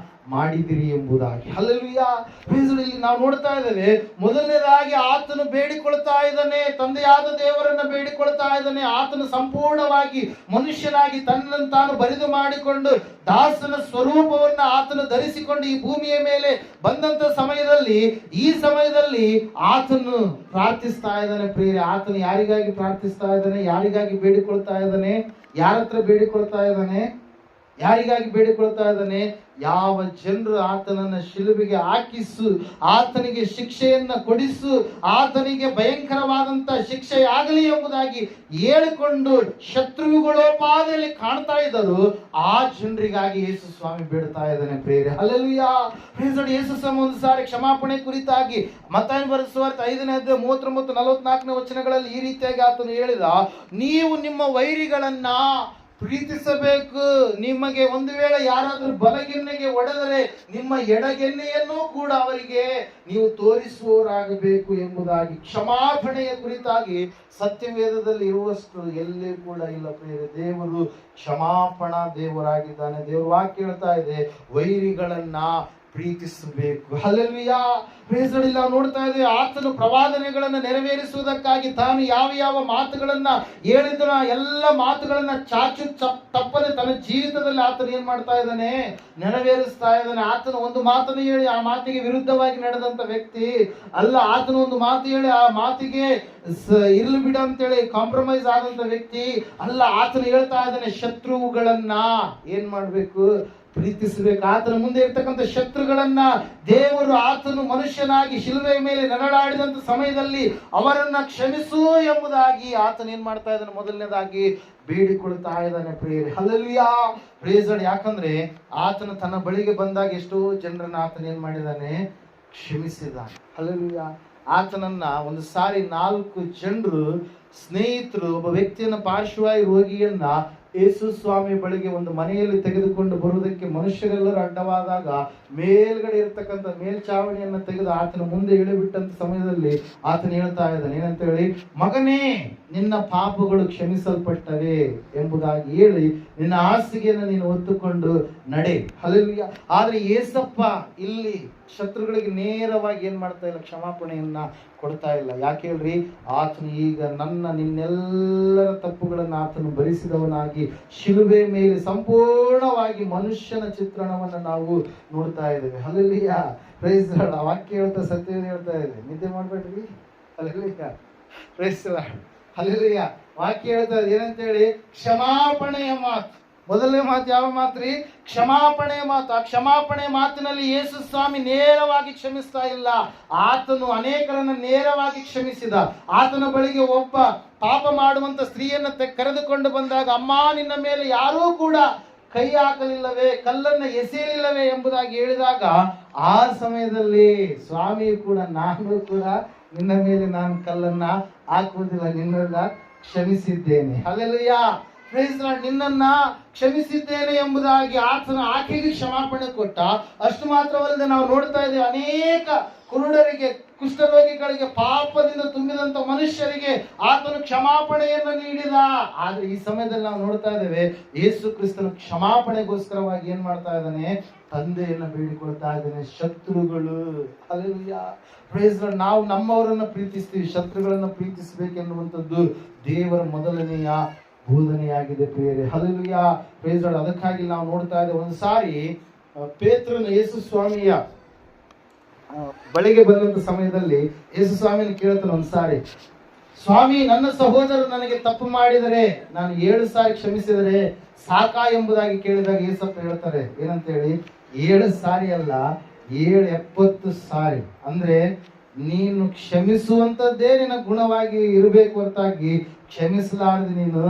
ಮಾಡಿದಿರಿ ಎಂಬುದಾಗಿ. ಹಲ್ಲೆಲೂಯಾ, ಇಲ್ಲಿ ನಾವು ನೋಡ್ತಾ ಇದ್ದೇವೆ, ಮೊದಲನೇದಾಗಿ ಆತನು ಬೇಡಿಕೊಳ್ತಾ ಇದ್ದಾನೆ, ತಂದೆಯಾದ ದೇವರನ್ನ ಬೇಡಿಕೊಳ್ತಾ ಇದ್ದಾನೆ. ಆತನು ಸಂಪೂರ್ಣವಾಗಿ ಮನುಷ್ಯನಾಗಿ ತನ್ನನ್ನು ತಾನು ಬರಿದು ಮಾಡಿಕೊಂಡು ದಾಸನ ಸ್ವರೂಪವನ್ನ ಆತನು ಧರಿಸಿಕೊಂಡು ಈ ಭೂಮಿಯ ಮೇಲೆ ಬಂದಂತ ಸಮಯದಲ್ಲಿ, ಈ ಸಮಯದಲ್ಲಿ ಆತನು ಪ್ರಾರ್ಥಿಸ್ತಾ ಇದ್ದಾನೆ. ಪ್ರಿಯರೇ, ಆತನು ಯಾರಿಗಾಗಿ ಪ್ರಾರ್ಥಿಸ್ತಾ ಇದ್ದಾನೆ, ಯಾರಿಗಾಗಿ ಬೇಡಿಕೊಳ್ತಾ ಇದ್ದಾನೆ, ಯಾರ ಹತ್ರ ಬೇಡಿಕೊಳ್ತಾ ಇದ್ದಾನೆ, ಯಾರಿಗಾಗಿ ಬೇಡಿಕೊಳ್ತಾ ಇದ್ದಾನೆ, ಯಾವ ಜನರು ಆತನನ್ನ ಶಿಲುಬೆಗೆ ಹಾಕಿಸು, ಆತನಿಗೆ ಶಿಕ್ಷೆಯನ್ನ ಕೊಡಿಸು, ಆತನಿಗೆ ಭಯಂಕರವಾದಂತ ಶಿಕ್ಷೆಯಾಗಲಿ ಎಂಬುದಾಗಿ ಹೇಳಿಕೊಂಡು ಶತ್ರುಗಳೋಪಾದಿಯಲ್ಲಿ ಕಾಣ್ತಾ ಇದ್ದರು, ಆ ಜನರಿಗಾಗಿ ಯೇಸು ಸ್ವಾಮಿ ಬೇಡ್ತಾ ಇದ್ದಾನೆ. ಪ್ರಿಯರೇ, ಹಲ್ಲೆಲೂಯಾ, ಪ್ರೈಸ್ ಲಾರ್ಡ್. ಯೇಸು ಸ್ವಾಮಿ ಒಂದು ಸಾರಿ ಕ್ಷಮಾಪಣೆ ಕುರಿತಾಗಿ ಮತ್ತಾಯ ಬರೆದ ಸುವಾರ್ತೆ 5ನೇ ಅಧ್ಯಾಯ 33-44ನೇ ವಚನಗಳಲ್ಲಿ ಈ ರೀತಿಯಾಗಿ ಆತನು ಹೇಳಿದ, ನೀವು ನಿಮ್ಮ ವೈರಿಗಳನ್ನ ಪ್ರೀತಿಸಬೇಕು. ನಿಮಗೆ ಒಂದು ವೇಳೆ ಯಾರಾದರೂ ಬಲಗೆನ್ನೆಗೆ ಒಡೆದರೆ ನಿಮ್ಮ ಎಡಗೆನ್ನೆಯನ್ನು ಕೂಡ ಅವರಿಗೆ ನೀವು ತೋರಿಸುವವರಾಗಬೇಕು ಎಂಬುದಾಗಿ ಕ್ಷಮಾಪಣೆಯ ಕುರಿತಾಗಿ ಸತ್ಯವೇದದಲ್ಲಿ ಇರುವಷ್ಟು ಎಲ್ಲಿ ಕೂಡ ಇಲ್ಲ ಪ್ರಿಯರೇ. ದೇವರು ಕ್ಷಮಾಪಣಾ ದೇವರಾಗಿದ್ದಾನೆ. ದೇವರು ವಾಕ್ಯ ಹೇಳ್ತಾ ಇದೆ, ವೈರಿಗಳನ್ನ ಪ್ರೀತಿಸಬೇಕು. Hallelujah, praise lord. ನಾವು ನೋಡ್ತಾ ಇದ್ದೇವೆ, ಆತನು ಪ್ರವಾದನೆಗಳನ್ನು ನೆರವೇರಿಸುವುದಕ್ಕಾಗಿ ತಾನು ಯಾವ ಯಾವ ಮಾತುಗಳನ್ನ ಹೇಳಿದನ ಎಲ್ಲ ಮಾತುಗಳನ್ನ ಚಾಚು ತಪ್ಪದೆ ತನ್ನ ಜೀವಿತದಲ್ಲಿ ಆತನು ಏನ್ ಮಾಡ್ತಾ ಇದ್ದಾನೆ, ನೆರವೇರಿಸ್ತಾ ಇದ್ದಾನೆ. ಆತನು ಒಂದು ಮಾತನ್ನು ಹೇಳಿ ಆ ಮಾತಿಗೆ ವಿರುದ್ಧವಾಗಿ ನಡೆದಂತ ವ್ಯಕ್ತಿ ಅಲ್ಲ. ಆತನು ಒಂದು ಮಾತು ಹೇಳಿ ಆ ಮಾತಿಗೆ ಇರ್ಲಿ ಬಿಡ ಅಂತೇಳಿ ಕಾಂಪ್ರಮೈಸ್ ಆದಂತ ವ್ಯಕ್ತಿ ಅಲ್ಲ. ಆತನು ಹೇಳ್ತಾ ಇದ್ದಾನೆ, ಶತ್ರುಗಳನ್ನ ಏನ್ ಮಾಡ್ಬೇಕು, ಪ್ರೀತಿಸಬೇಕು. ಆತನ ಮುಂದೆ ಇರ್ತಕ್ಕಂಥ ಶತ್ರುಗಳನ್ನ ದೇವರು ಆತನು ಮನುಷ್ಯನಾಗಿ ಶಿಲುಬೆಯ ಮೇಲೆ ನರಳಾಡಿದಂತ ಸಮಯದಲ್ಲಿ ಅವರನ್ನ ಕ್ಷಮಿಸು ಎಂಬುದಾಗಿ ಆತನ ಏನ್ ಮಾಡ್ತಾ ಇದ್ದಾನೆ, ಮೊದಲನೇದಾಗಿ ಬೇಡಿಕೊಳ್ತಾ ಇದ್ದಾನೆ ಪ್ರಿಯರೇ. Hallelujah, praise lord. ಯಾಕಂದ್ರೆ ಆತನು ತನ್ನ ಬಳಿಗೆ ಬಂದಾಗ ಎಷ್ಟೋ ಜನರನ್ನ ಆತನ ಏನ್ ಮಾಡಿದಾನೆ, ಕ್ಷಮಿಸಿದ್ದಾನೆ. ಹಲ್ಲೆಲೂಯಾ. ಆತನನ್ನ ಒಂದು ಸಾರಿ 4 ಜನರು ಸ್ನೇಹಿತರು ಒಬ್ಬ ವ್ಯಕ್ತಿಯನ್ನ, ಪಾರ್ಶ್ವವಾಯು ರೋಗಿಯನ್ನ ಯೇಸು ಸ್ವಾಮಿ ಬಳಿಗೆ ಒಂದು ಮನೆಯಲ್ಲಿ ತೆಗೆದುಕೊಂಡು ಬರುವುದಕ್ಕೆ ಮನುಷ್ಯರೆಲ್ಲರೂ ಅಡ್ಡವಾದಾಗ ಮೇಲ್ಗಡೆ ಇರತಕ್ಕಂಥ ಮೇಲ್ಚಾವಣಿಯನ್ನು ತೆಗೆದು ಆತನ ಮುಂದೆ ಇಳಿಬಿಟ್ಟಂತ ಸಮಯದಲ್ಲಿ ಆತನ ಹೇಳ್ತಾ ಇದ್ದಾನೆ, ಏನಂತ ಹೇಳಿ, ಮಗನೇ ನಿನ್ನ ಪಾಪಗಳು ಕ್ಷಮಿಸಲ್ಪಟ್ಟವೆ ಎಂಬುದಾಗಿ ಹೇಳಿ ನಿನ್ನ ಹಾಸಿಗೆಯನ್ನು ನೀನು ಹೊತ್ತುಕೊಂಡು ನಡೆ. ಹಲ್ಲೆಲೂಯಾ. ಆದ್ರೆ ಏಸಪ್ಪ ಇಲ್ಲಿ ಶತ್ರುಗಳಿಗೆ ನೇರವಾಗಿ ಏನ್ ಮಾಡ್ತಾ ಇಲ್ಲ, ಕ್ಷಮಾಪಣೆಯನ್ನ ಕೊಡ್ತಾ ಇಲ್ಲ. ಯಾಕೆ ಹೇಳ್ರಿ, ಆತನು ಈಗ ನಿನ್ನೆಲ್ಲರ ತಪ್ಪುಗಳನ್ನು ಆತನು ಭರಿಸಿದವನಾಗಿ ಶಿಲುಬೆ ಮೇಲೆ ಸಂಪೂರ್ಣವಾಗಿ ಮನುಷ್ಯನ ಚಿತ್ರಣವನ್ನು ನಾವು ನೋಡ್ತಾ ಇದ್ದೇವೆ. Hallelujah, praise lord. ವಾಕ್ಯ ಹೇಳ್ತಾ, ಸತ್ಯವೇದ ಹೇಳ್ತಾ ಇದೆ, ನಿದ್ದೆ ಮಾಡ್ಬೇಡ್ರಿ. Hallelujah, praise lord. ಹಲ್ಲೆಲೂಯಾ. ವಾಕ್ಯ ಹೇಳ್ತಾ ಇದೆ ಏನಂತ ಹೇಳಿ, ಕ್ಷಮಾಪಣೆಯ ಮಾತು. ಮೊದಲನೇ ಮಾತು ಯಾವ ಮಾತ್ರಿ, ಕ್ಷಮಾಪಣೆಯ ಮಾತು. ಆ ಕ್ಷಮಾಪಣೆ ಮಾತಿನಲ್ಲಿ ಯೇಸು ಸ್ವಾಮಿ ನೇರವಾಗಿ ಕ್ಷಮಿಸ್ತಾ ಇಲ್ಲ, ಆತನು ಅನೇಕರನ್ನ ನೇರವಾಗಿ ಕ್ಷಮಿಸಿದ. ಆತನ ಬಳಿಗೆ ಒಬ್ಬ ಪಾಪ ಮಾಡುವಂತ ಸ್ತ್ರೀಯನ್ನ ಕರೆದುಕೊಂಡು ಬಂದಾಗ, ಅಮ್ಮ ನಿನ್ನ ಮೇಲೆ ಯಾರೂ ಕೂಡ ಕೈ ಹಾಕಲಿಲ್ಲವೇ, ಕಲ್ಲನ್ನ ಎಸೆಯಲಿಲ್ಲವೇ ಎಂಬುದಾಗಿ ಹೇಳಿದಾಗ ಆ ಸಮಯದಲ್ಲಿ ಸ್ವಾಮಿ ಕೂಡ, ನಾನು ಕೂಡ ನಿನ್ನ ಮೇಲೆ ನಾನು ಕಲ್ಲನ್ನ ಹಾಕುವುದಿಲ್ಲ, ನಿನ್ನನ್ನ ಕ್ಷಮಿಸಿದ್ದೇನೆ. Hallelujah, praise lord. ನಿನ್ನನ್ನ ಕ್ಷಮಿಸಿದ್ದೇನೆ ಎಂಬುದಾಗಿ ಆಕೆಗೆ ಕ್ಷಮಾಪಣೆ ಕೊಟ್ಟ. ಅಷ್ಟು ಮಾತ್ರವಲ್ಲದೆ ನಾವು ನೋಡ್ತಾ ಇದ್ದೇವೆ, ಅನೇಕ ಕುರುಡರಿಗೆ, ಕುಷ್ಠರೋಗಿಗಳಿಗೆ, ಪಾಪದಿಂದ ತುಂಬಿದಂತ ಮನುಷ್ಯರಿಗೆ ಆತನು ಕ್ಷಮಾಪಣೆಯನ್ನು ನೀಡಿದ. ಆದ್ರೆ ಈ ಸಮಯದಲ್ಲಿ ನಾವು ನೋಡ್ತಾ ಇದ್ದೇವೆ, ಯೇಸು ಕ್ರಿಸ್ತನು ಕ್ಷಮಾಪಣೆಗೋಸ್ಕರವಾಗಿ ಏನ್ ಮಾಡ್ತಾ ಇದ್ದಾನೆ, ತಂದೆಯನ್ನ ಬೇಡಿಕೊಳ್ತಾ ಇದ್ದಾನೆ. ಶತ್ರುಗಳು, ಹಲ್ಲೆಲೂಯಾ, ಪ್ರೈಸ್ ಲಾರ್ಡ್. ನಾವು ನಮ್ಮವರನ್ನ ಪ್ರೀತಿಸ್ತೀವಿ, ಶತ್ರುಗಳನ್ನ ಪ್ರೀತಿಸಬೇಕೆನ್ನುವಂಥದ್ದು ದೇವರ ಮೊದಲನೆಯ ಬೋಧನೆಯಾಗಿದೆ ಪ್ರಿಯರೇ. Hallelujah, praise lord. ಅದಕ್ಕಾಗಿ ನಾವು ನೋಡ್ತಾ ಇದ್ದೇವೆ, ಒಂದು ಸಾರಿ ಪೇತ್ರನ ಯೇಸು ಸ್ವಾಮಿಯ ಬಳಿಗೆ ಬಂದಂತ ಸಮಯದಲ್ಲಿ ಯೇಸು ಸ್ವಾಮಿಯನ್ನು ಕೇಳ್ತಾನೆ ಒಂದು ಸಾರಿ, ಸ್ವಾಮಿ ನನ್ನ ಸಹೋದರರು ನನಗೆ ತಪ್ಪು ಮಾಡಿದರೆ ನಾನು 7 ಸಾರಿ ಕ್ಷಮಿಸಿದರೆ ಸಾಕಾ ಎಂಬುದಾಗಿ ಕೇಳಿದಾಗ ಯೇಸಪ್ಪ ಹೇಳ್ತಾರೆ ಏನಂತ ಹೇಳಿ, 7 ಸಾರಿ ಅಲ್ಲ, 70 ಸಾರಿ. ಅಂದ್ರೆ ನೀನು ಕ್ಷಮಿಸುವಂತದ್ದೇ ನಿನ್ನ ಗುಣವಾಗಿ ಇರಬೇಕು ಹೊರತಾಗಿ ಕ್ಷಮಿಸಲಾರದೆ ನೀನು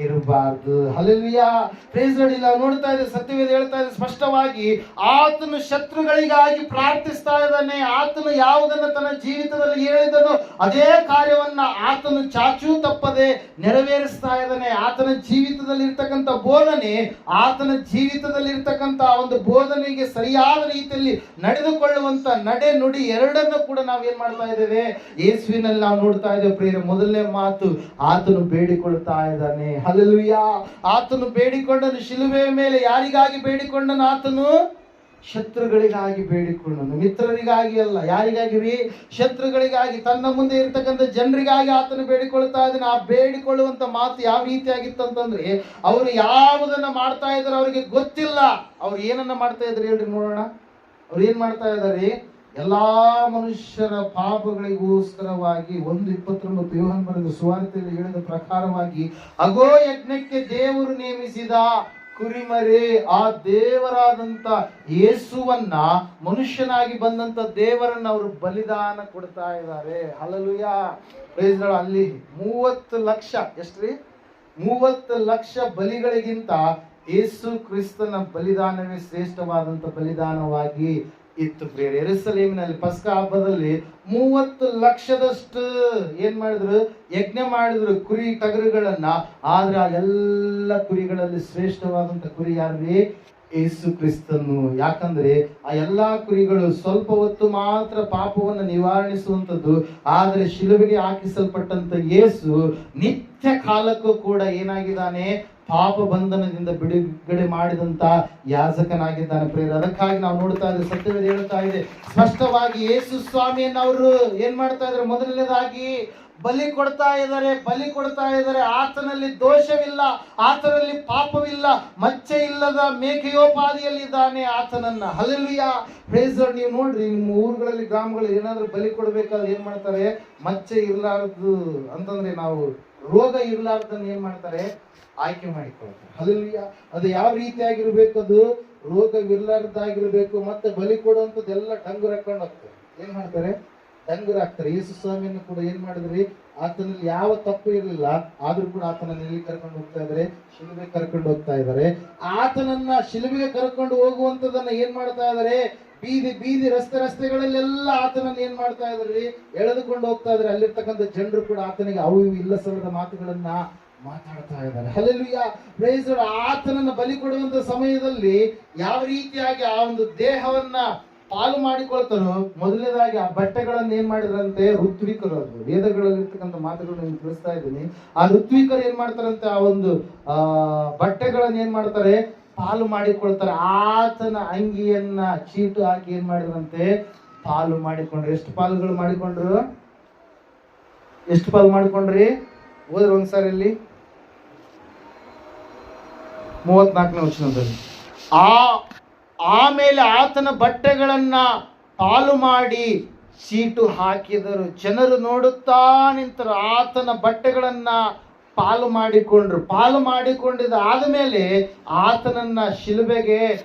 ಇರಬಾರ್ದು. Hallelujah, praise lord. ಇಲ್ಲ ನೋಡ್ತಾ ಇದೆ, ಸತ್ಯವೇದ ಹೇಳ್ತಾ ಇದೆ ಸ್ಪಷ್ಟವಾಗಿ, ಆತನು ಶತ್ರುಗಳಿಗಾಗಿ ಪ್ರಾರ್ಥಿಸ್ತಾ ಇದ್ದಾನೆ. ಆತನು ಯಾವುದನ್ನು ತನ್ನ ಜೀವಿತದಲ್ಲಿ ಹೇಳಿದನು ಅದೇ ಕಾರ್ಯವನ್ನ ಆತನು ಚಾಚೂ ತಪ್ಪದೆ ನೆರವೇರಿಸ್ತಾ ಇದ್ದಾನೆ. ಆತನ ಜೀವಿತದಲ್ಲಿ ಇರ್ತಕ್ಕಂಥ ಬೋಧನೆ, ಆತನ ಜೀವಿತದಲ್ಲಿ ಇರ್ತಕ್ಕಂಥ ಒಂದು ಬೋಧನೆಗೆ ಸರಿಯಾದ ರೀತಿಯಲ್ಲಿ ನಡೆದುಕೊಳ್ಳುವಂತ ನಡೆ ನುಡಿ ಎರಡನ್ನು ಕೂಡ ನಾವೇನ್ ಮಾಡ್ತಾ ಇದ್ದೇವೆ, ಯೇಸುವಿನಲ್ಲಿ ನಾವು ನೋಡ್ತಾ ಇದ್ದೇವೆ ಪ್ರಿಯರೇ. ಮೊದಲನೇ ಮಾತು, ಆತನು ಬೇಡಿಕೊಳ್ತಾ ಇದ್ದಾನೆ. ಹಲ್ಲೆಲೂಯಾ, ಆತನು ಬೇಡಿಕೊಂಡನು ಶಿಲುಬೆಯ ಮೇಲೆ. ಯಾರಿಗಾಗಿ ಬೇಡಿಕೊಂಡನು? ಆತನು ಶತ್ರುಗಳಿಗಾಗಿ ಬೇಡಿಕೊಂಡನು, ಮಿತ್ರರಿಗಾಗಿ ಅಲ್ಲ. ಯಾರಿಗಾಗಿ ರೀ? ಶತ್ರುಗಳಿಗಾಗಿ, ತನ್ನ ಮುಂದೆ ಇರ್ತಕ್ಕಂಥ ಜನರಿಗಾಗಿ ಆತನು ಬೇಡಿಕೊಳ್ತಾ ಇದ್ದಾನೆ. ಆ ಬೇಡಿಕೊಳ್ಳುವಂತ ಮಾತು ಯಾವ ರೀತಿಯಾಗಿತ್ತು ಅಂತಂದ್ರೆ, ಅವರು ಯಾವುದನ್ನ ಮಾಡ್ತಾ ಇದ್ದಾರೆ ಅವರಿಗೆ ಗೊತ್ತಿಲ್ಲ. ಅವ್ರು ಏನನ್ನ ಮಾಡ್ತಾ ಇದ್ರು ಹೇಳ್ರಿ ನೋಡೋಣ. ಅವ್ರು ಏನ್ ಮಾಡ್ತಾ ಇದ್ದಾರೆ? ಎಲ್ಲಾ ಮನುಷ್ಯರ ಪಾಪಗಳಿಗೋಸ್ಕರವಾಗಿ 1:29 ಯೋಹಾನ ಬರೆದ ಸುವಾರ್ತೆಯಲ್ಲಿ ಹೇಳಿದ ಪ್ರಕಾರವಾಗಿ ಅಗೋ ಯಜ್ಞಕ್ಕೆ ದೇವರು ನೇಮಿಸಿದ ಕುರಿಮರಿ, ಆ ದೇವರಾದಂತ ಯೇಸುವನ್ನ, ಮನುಷ್ಯನಾಗಿ ಬಂದಂತ ದೇವರನ್ನ ಅವರು ಬಲಿದಾನ ಕೊಡ್ತಾ ಇದ್ದಾರೆ. Hallelujah, praise lord. ಅಲ್ಲಿ 30 ಲಕ್ಷ, ಎಷ್ಟ್ರಿ? 30 ಲಕ್ಷ ಬಲಿಗಳಿಗಿಂತ ಯೇಸು ಕ್ರಿಸ್ತನ ಬಲಿದಾನವೇ ಶ್ರೇಷ್ಠವಾದಂತ ಬಲಿದಾನವಾಗಿ ಇತ್ತು ಪ್ರಿಯರೇ. ಯೆರೂಸಲೇಮಿನಲ್ಲಿ ಪಸ್ಕ ಹಬ್ಬದಲ್ಲಿ 30 ಲಕ್ಷದಷ್ಟು ಏನ್ ಮಾಡಿದ್ರು, ಯಜ್ಞ ಮಾಡಿದ್ರು ಕುರಿ ಟಗರುಗಳನ್ನ. ಆದ್ರೆ ಆ ಎಲ್ಲ ಕುರಿಗಳಲ್ಲಿ ಶ್ರೇಷ್ಠವಾದಂತ ಕುರಿ ಯಾರ್ರಿ? ಯೇಸು ಕ್ರಿಸ್ತನು. ಯಾಕಂದ್ರೆ ಆ ಎಲ್ಲಾ ಕುರಿಗಳು ಸ್ವಲ್ಪ ಹೊತ್ತು ಮಾತ್ರ ಪಾಪವನ್ನು ನಿವಾರಿಸುವಂಥದ್ದು. ಆದ್ರೆ ಶಿಲುಬೆಗೆ ಹಾಕಿಸಲ್ಪಟ್ಟಂತ ಯೇಸು ನಿತ್ಯ ಕಾಲಕ್ಕೂ ಕೂಡ ಏನಾಗಿದ್ದಾನೆ? ಪಾಪ ಬಂಧನದಿಂದ ಬಿಡುಗಡೆ ಮಾಡಿದಂತ ಯಾಜಕನಾಗಿದ್ದಾನೆ ಪ್ರಿಯರೇ. ಅದಕ್ಕಾಗಿ ನಾವು ನೋಡ್ತಾ ಇದ್ದೇವೆ, ಸತ್ಯವೇದ ಹೇಳ್ತಾ ಇದೆ ಸ್ಪಷ್ಟವಾಗಿ, ಯೇಸು ಸ್ವಾಮಿಯನ್ನು ಅವರು ಏನ್ ಮಾಡ್ತಾ ಇದ್ದಾರೆ? ಮೊದಲನೇದಾಗಿ ಬಲಿ ಕೊಡ್ತಾ ಇದ್ದಾರೆ. ಆತನಲ್ಲಿ ದೋಷವಿಲ್ಲ, ಆತನಲ್ಲಿ ಪಾಪವಿಲ್ಲ, ಮಚ್ಚೆ ಇಲ್ಲದ ಮೇಕೆಯೋಪಾದಿಯಲ್ಲಿದ್ದಾನೆ ಆತನನ್ನ. Hallelujah, praise lord. ನೀವು ನೋಡ್ರಿ, ನಿಮ್ಮ ಊರುಗಳಲ್ಲಿ ಗ್ರಾಮಗಳಲ್ಲಿ ಏನಾದ್ರೂ ಬಲಿ ಕೊಡ್ಬೇಕಾದ್ರೆ ಏನ್ ಮಾಡ್ತಾರೆ? ಮಚ್ಚೆ ಇರ್ಲಾರ್ದು ಅಂತಂದ್ರೆ, ನಾವು ರೋಗ ಇರ್ಲಾರ್ದನ್ನ ಏನ್ ಮಾಡ್ತಾರೆ? ಆಯ್ಕೆ ಮಾಡಿಕೊಳ್ತಾರೆ. ಹಲ್ಲೆಲೂಯಾ. ಅದು ಯಾವ ರೀತಿಯಾಗಿರ್ಬೇಕು? ಅದು ರೋಗವಿರ್ಲಾರ್ದಾಗಿರ್ಬೇಕು. ಮತ್ತೆ ಬಲಿ ಕೊಡುವಂಥದ್ದೆಲ್ಲ ಡಂಗುರ ಹಾಕೊಂಡು ಹೋಗ್ತಾರೆ. ಏನ್ ಮಾಡ್ತಾರೆ? ಡಂಗುರ ಹಾಕ್ತಾರೆ. ಯೇಸು ಸ್ವಾಮಿಯನ್ನು ಕೂಡ ಏನ್ ಮಾಡಿದ್ರಿ? ಆತನಲ್ಲಿ ಯಾವ ತಪ್ಪು ಇರಲಿಲ್ಲ, ಆದ್ರೂ ಕೂಡ ಆತನನ್ನು ಎಲ್ಲಿ ಕರ್ಕೊಂಡು ಹೋಗ್ತಾ ಇದ್ದಾರೆ? ಶಿಲುಬೆಗೆ ಕರ್ಕೊಂಡು ಹೋಗ್ತಾ ಇದ್ದಾರೆ. ಆತನನ್ನ ಶಿಲುಬೆಗೆ ಕರ್ಕೊಂಡು ಹೋಗುವಂತದನ್ನ ಏನ್ ಮಾಡ್ತಾ ಇದ್ದಾರೆ? ಬೀದಿ ರಸ್ತೆಗಳಲ್ಲೆಲ್ಲ ಆತನನ್ನು ಏನ್ ಮಾಡ್ತಾ ಇದ್ರಿ? ಎಳೆದುಕೊಂಡು ಹೋಗ್ತಾ ಇದ್ದಾರೆ. ಅಲ್ಲಿರ್ತಕ್ಕಂಥ ಜನರು ಕೂಡ ಆತನಿಗೆ ಅವು ಇಲ್ಲಸಲ್ಲದ ಮಾತುಗಳನ್ನ ಮಾತಾಡ್ತಾ ಇದ್ದಾರೆ. Hallelujah, praise lord. ಆತನನ್ನ ಬಲಿ ಕೊಡುವಂತ ಸಮಯದಲ್ಲಿ ಯಾವ ರೀತಿಯಾಗಿ ಆ ಒಂದು ದೇಹವನ್ನ ಪಾಲು ಮಾಡಿಕೊಳ್ತಾರೋ, ಮೊದಲನೇದಾಗಿ ಆ ಬಟ್ಟೆಗಳನ್ನ ಏನ್ ಮಾಡಿದ್ರಂತೆ? ಋತ್ವಿಕರು. ಅದು ವೇದಗಳಲ್ಲಿ ಇರ್ತಕ್ಕಂಥ ಮಾತುಗಳು ನಾನು ತಿಳಿಸ್ತಾ ಇದ್ದೀನಿ. ಆ ಋತ್ವಿಕರು ಏನ್ ಮಾಡ್ತಾರಂತೆ? ಆ ಒಂದು ಬಟ್ಟೆಗಳನ್ನ ಏನ್ ಮಾಡ್ತಾರೆ? ಪಾಲು ಮಾಡಿಕೊಳ್ತಾರೆ. ಆತನ ಅಂಗಿಯನ್ನ ಚೀಟು ಹಾಕಿ ಏನ್ ಮಾಡಿದ್ರಂತೆ? ಪಾಲು ಮಾಡಿಕೊಂಡ್ರು. ಎಷ್ಟು ಪಾಲುಗಳು ಮಾಡಿಕೊಂಡ್ರು? ಎಷ್ಟು ಪಾಲು ಮಾಡಿಕೊಂಡ್ರಿ? ಹೋದ್ರೆ ಒಂದ್ಸಾರಿ ಇಲ್ಲಿ 34ನೇ ವಚನದಲ್ಲಿ, ಆಮೇಲೆ ಆತನ ಬಟ್ಟೆಗಳನ್ನ ಪಾಲು ಮಾಡಿ ಚೀಟು ಹಾಕಿದರು. ಜನರು ನೋಡುತ್ತಾ ನಿಂತರು. ಆತನ ಬಟ್ಟೆಗಳನ್ನ ಪಾಲು ಮಾಡಿಕೊಂಡಿದ್ದ ಆದ್ಮೇಲೆ ಆತನನ್ನ ಶಿಲುಬೆಗೆ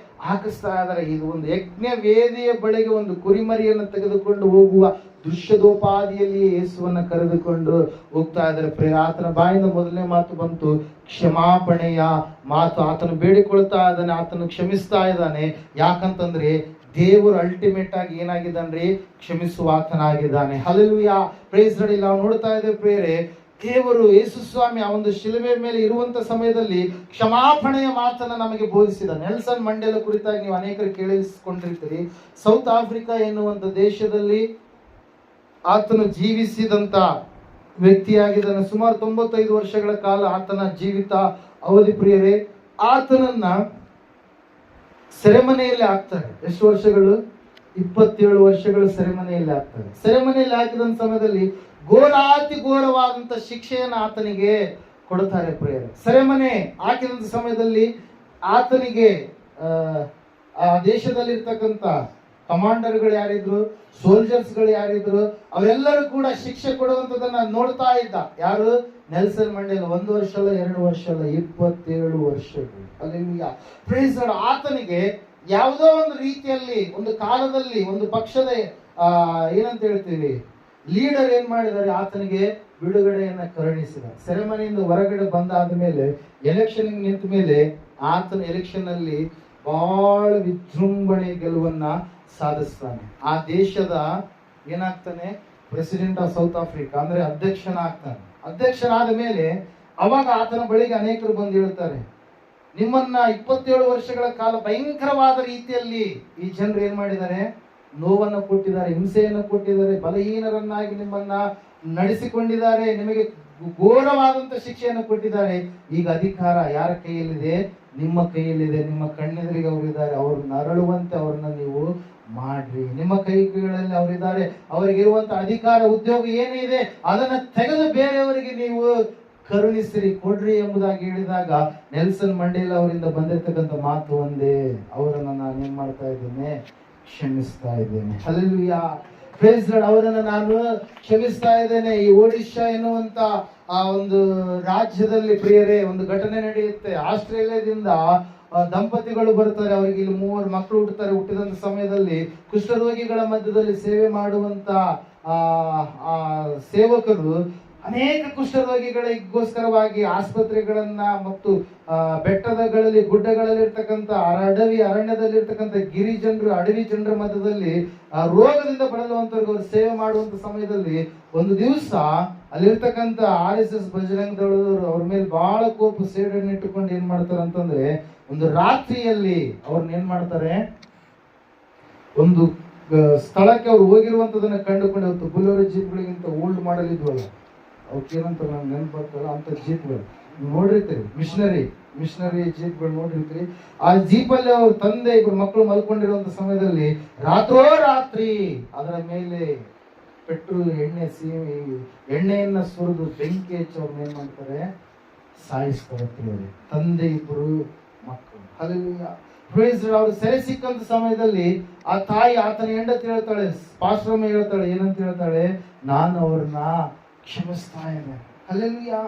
ಹಾಕಿಸ್ತಾ ಇದ್ದಾರೆ. ಇದು ಒಂದು ಯಜ್ಞ ವೇದಿಯ ಬಳಿಗೆ ಒಂದು ಕುರಿಮರಿಯನ್ನು ತೆಗೆದುಕೊಂಡು ಹೋಗುವ ದೃಶ್ಯದೋಪಾದಿಯಲ್ಲಿ ಯೇಸುವನ್ನ ಕರೆದುಕೊಂಡು ಹೋಗ್ತಾ ಇದ್ದಾರೆ. ಆತನ ಬಾಯಿಂದ ಮೊದಲನೇ ಮಾತು ಬಂತು, ಕ್ಷಮಾಪಣೆಯ ಮಾತು. ಆತನು ಬೇಡಿಕೊಳ್ತಾ ಇದ್ದಾನೆ, ಆತನು ಕ್ಷಮಿಸ್ತಾ ಇದ್ದಾನೆ. ಯಾಕಂತಂದ್ರೆ ದೇವರು ಅಲ್ಟಿಮೇಟ್ ಆಗಿ ಏನಾಗಿದ್ದಾನ್ರಿ? ಕ್ಷಮಿಸುವ ಆತನಾಗಿದ್ದಾನೆ. Hallelujah, praise lord. ನಾವು ನೋಡ್ತಾ ಇದ್ದೇವೆ ಪ್ರಿಯರೇ, ದೇವರು ಯೇಸು ಸ್ವಾಮಿ ಆ ಒಂದು ಶಿಲುಬೆ ಮೇಲೆ ಇರುವಂತ ಸಮಯದಲ್ಲಿ ಕ್ಷಮಾಪಣೆಯ ಮಾತನ್ನ ನಮಗೆ ಬೋಧಿಸಿದ. ನೆಲ್ಸನ್ ಮಂಡೇಲ ಕುರಿತಾಗಿ ನೀವು ಅನೇಕರು ಕೇಳಿಸಿಕೊಂಡಿರ್ತೀರಿ. ಸೌತ್ ಆಫ್ರಿಕಾ ಎನ್ನುವಂತ ದೇಶದಲ್ಲಿ ಆತನು ಜೀವಿಸಿದಂತ ವ್ಯಕ್ತಿಯಾಗಿದ್ದಾನೆ. ಸುಮಾರು 95 ವರ್ಷಗಳ ಕಾಲ ಆತನ ಜೀವಿತ ಅವಧಿ ಪ್ರಿಯರೇ. ಆತನನ್ನ ಸೆರೆಮನೆಯಲ್ಲಿ ಹಾಕ್ತಾರೆ. ಎಷ್ಟು ವರ್ಷಗಳು? 27 ವರ್ಷಗಳು ಸೆರೆಮನೆಯಲ್ಲಿ ಹಾಕ್ತಾರೆ. ಸೆರೆಮನೆಯಲ್ಲಿ ಹಾಕಿದಂತ ಸಮಯದಲ್ಲಿ ಘೋರಾತಿ ಘೋರವಾದಂತ ಶಿಕ್ಷೆಯನ್ನು ಆತನಿಗೆ ಕೊಡುತ್ತಾರೆ ಪ್ರಿಯರೇ. ಸೆರೆಮನೆ ಹಾಕಿದಂತ ಸಮಯದಲ್ಲಿ ಆತನಿಗೆ ಆ ದೇಶದಲ್ಲಿರ್ತಕ್ಕಂಥ ಕಮಾಂಡರ್ಗಳು ಯಾರಿದ್ರು, ಸೋಲ್ಜರ್ಸ್ಗಳು ಯಾರಿದ್ರು, ಅವರೆಲ್ಲರೂ ಕೂಡ ಶಿಕ್ಷೆ ಕೊಡುವಂತದನ್ನ ನೋಡ್ತಾ ಇದ್ದ. ಯಾರು? Nelson Mandela. 1 ವರ್ಷ ಅಲ್ಲ, 2 ವರ್ಷ ಅಲ್ಲ, 27 ವರ್ಷಗಳು. Hallelujah, praise lord. ಆತನಿಗೆ ಯಾವುದೋ ಒಂದು ರೀತಿಯಲ್ಲಿ, ಒಂದು ಕಾಲದಲ್ಲಿ, ಒಂದು ಪಕ್ಷದ ಏನಂತ ಹೇಳ್ತೀವಿ, ಲೀಡರ್ ಏನ್ ಮಾಡಿದ್ದಾರೆ? ಆತನಿಗೆ ಬಿಡುಗಡೆಯನ್ನ ಕರುಣಿಸಿದ. ಸೆರೆಮನಿಯಿಂದ ಹೊರಗಡೆ ಬಂದಾದ ಮೇಲೆ ಎಲೆಕ್ಷನ್ ನಿಂತ ಮೇಲೆ ಆತನ ಎಲೆಕ್ಷನ್ ಅಲ್ಲಿ ಬಹಳ ವಿಜೃಂಭಣೆ ಗೆಲುವನ್ನ ಸಾಧಿಸ್ತಾನೆ. ಆ ದೇಶದ ಏನಾಗ್ತಾನೆ? ಪ್ರೆಸಿಡೆಂಟ್ ಆಫ್ ಸೌತ್ ಆಫ್ರಿಕಾ, ಅಂದ್ರೆ ಅಧ್ಯಕ್ಷನಾಗ್ತಾನೆ. ಅಧ್ಯಕ್ಷನಾದ ಮೇಲೆ ಅವಾಗ ಆತನ ಬಳಿಗೆ ಅನೇಕರು ಬಂದು ಹೇಳ್ತಾರೆ, ನಿಮ್ಮನ್ನ 27 ವರ್ಷಗಳ ಕಾಲ ಭಯಂಕರವಾದ ರೀತಿಯಲ್ಲಿ ಈ ಜನರು ಏನ್ ಮಾಡಿದ್ದಾರೆ? ನೋವನ್ನು ಕೊಟ್ಟಿದ್ದಾರೆ, ಹಿಂಸೆಯನ್ನು ಕೊಟ್ಟಿದ್ದಾರೆ, ಬಲಹೀನರನ್ನಾಗಿ ನಿಮ್ಮನ್ನ ನಡೆಸಿಕೊಂಡಿದ್ದಾರೆ, ನಿಮಗೆ ಘೋರವಾದಂತ ಶಿಕ್ಷೆಯನ್ನು ಕೊಟ್ಟಿದ್ದಾರೆ. ಈಗ ಅಧಿಕಾರ ಯಾರ ಕೈಯಲ್ಲಿದೆ? ನಿಮ್ಮ ಕೈಯಲ್ಲಿದೆ. ನಿಮ್ಮ ಕಣ್ಣೆದುರಿಗೆ ಅವರಿದ್ದಾರೆ. ಅವರು ನರಳುವಂತೆ ಅವ್ರನ್ನ ನೀವು ಮಾಡ್ರಿ. ನಿಮ್ಮ ಕೈಗಳಲ್ಲಿ ಅವರಿದ್ದಾರೆ. ಅವರಿಗಿರುವಂತ ಅಧಿಕಾರ, ಉದ್ಯೋಗ ಏನಿದೆ ಅದನ್ನ ತೆಗೆದು ಬೇರೆಯವರಿಗೆ ನೀವು ಕರುಣಿಸಿರಿ, ಕೊಡ್ರಿ ಎಂಬುದಾಗಿ ಹೇಳಿದಾಗ ನೆಲ್ಸನ್ ಮಂಡೇಲ ಅವರಿಂದ ಬಂದಿರತಕ್ಕಂಥ ಮಾತು ಒಂದೇ, ಅವರನ್ನ ನಾನು ಏನ್ ಮಾಡ್ತಾ ಇದ್ದೇನೆ? ಕ್ಷಮಿಸ್ತಾ ಇದ್ದೇನೆ. Hallelujah, praise lord. ಅವರನ್ನ ನಾನು ಕ್ಷಮಿಸ್ತಾ ಇದ್ದೇನೆ. ಈ ಒಡಿಶಾ ಎನ್ನುವಂತ ಆ ಒಂದು ರಾಜ್ಯದಲ್ಲಿ ಪ್ರಿಯರೇ ಒಂದು ಘಟನೆ ನಡೆಯುತ್ತೆ. ಆಸ್ಟ್ರೇಲಿಯಾದಿಂದ ದಂಪತಿಗಳು ಬರ್ತಾರೆ. ಅವರಿಗೆ ಇಲ್ಲಿ 3 ಮಕ್ಕಳು ಹುಟ್ಟುತ್ತಾರೆ. ಹುಟ್ಟಿದಂತ ಸಮಯದಲ್ಲಿ ಕುಷ್ಠರೋಗಿಗಳ ಮಧ್ಯದಲ್ಲಿ ಸೇವೆ ಮಾಡುವಂತ ಸೇವಕರು ಅನೇಕ ಕುಷ್ಠರೋಗಿಗಳಿಗೋಸ್ಕರವಾಗಿ ಆಸ್ಪತ್ರೆಗಳನ್ನ ಮತ್ತು ಬೆಟ್ಟದಗಳಲ್ಲಿ ಗುಡ್ಡಗಳಲ್ಲಿ ಇರ್ತಕ್ಕಂಥ ಅರಣ್ಯದಲ್ಲಿರ್ತಕ್ಕಂಥ ಗಿರಿಜನರು, ಅಡವಿ ಜನರ ಮಧ್ಯದಲ್ಲಿ ರೋಗದಿಂದ ಬಳಲುವಂತವ್ರಿಗೆ ಅವರು ಸೇವೆ ಮಾಡುವಂತ ಸಮಯದಲ್ಲಿ ಒಂದು ದಿವಸ ಅಲ್ಲಿರ್ತಕ್ಕಂಥ RSS ಬಜರಂಗ ದಳದವರು ಅವ್ರ ಮೇಲೆ ಬಹಳ ಕೋಪ ಸೇಡನ್ನು ಇಟ್ಟುಕೊಂಡು ಏನ್ ಮಾಡ್ತಾರೆ ಅಂತಂದ್ರೆ, ಒಂದು ರಾತ್ರಿಯಲ್ಲಿ ಅವ್ರನ್ನ ಏನ್ ಮಾಡ್ತಾರೆ, ಒಂದು ಸ್ಥಳಕ್ಕೆ ಅವ್ರು ಹೋಗಿರುವಂತದನ್ನ ಕಂಡುಕೊಂಡು, ಇವತ್ತು ಬುಲೋರೋ ಜೀಪ್ಗಳಿಗಿಂತ ಓಲ್ಡ್ ಮಾಡಲ್ ಇದ್ವಲ್ಲ, ಅವಕ್ಕೇನಂತ ನಂಗೆ ನೆನಪಾಗ್ತಲ್ಲ ಅಂತ ಜೀಪ್ಗಳು ನೋಡಿರ್ತೀರಿ, ಮಿಷನರಿ ಜೀಪ್ಗಳು ನೋಡಿರ್ತೀರಿ. ಆ ಜೀಪಲ್ಲಿ ಅವ್ರ ತಂದೆ ಇಬ್ಬರು ಮಕ್ಕಳು ಮಲ್ಕೊಂಡಿರುವಂತ ಸಮಯದಲ್ಲಿ ರಾತ್ರಿ ಅದರ ಮೇಲೆ ಪೆಟ್ರೋಲ್ ಎಣ್ಣೆಯನ್ನ ಸುರಿದು ಬೆಂಕಿ ಹಚ್ಚಿ ಅವ್ರನ್ನ ಏನ್ ಮಾಡ್ತಾರೆ, ಸಾಯಿಸ್ತಾರೆ. ತಂದೆ ಇಬ್ಬರು ಮಕ್ಕಳು. ಹಲ್ಲೆಲೂಯಾ. ಅವ್ರು ಸೆರೆ ಸಿಕ್ಕಂತ ಸಮಯದಲ್ಲಿ ಆ ತಾಯಿ ಆತನ ಹೆಂಡತಿ ಹೇಳ್ತಾಳೆ, ಪಾಸ್ಟ್ರಮ್ಮ ಹೇಳ್ತಾಳೆ, ಏನಂತ ಹೇಳ್ತಾಳೆ, ನಾನು ಅವ್ರನ್ನ ಕ್ಷಮಿಸ್ತಾ ಇದ್ದೇನೆ. ಹಲ್ಲೆಲೂಯಾ.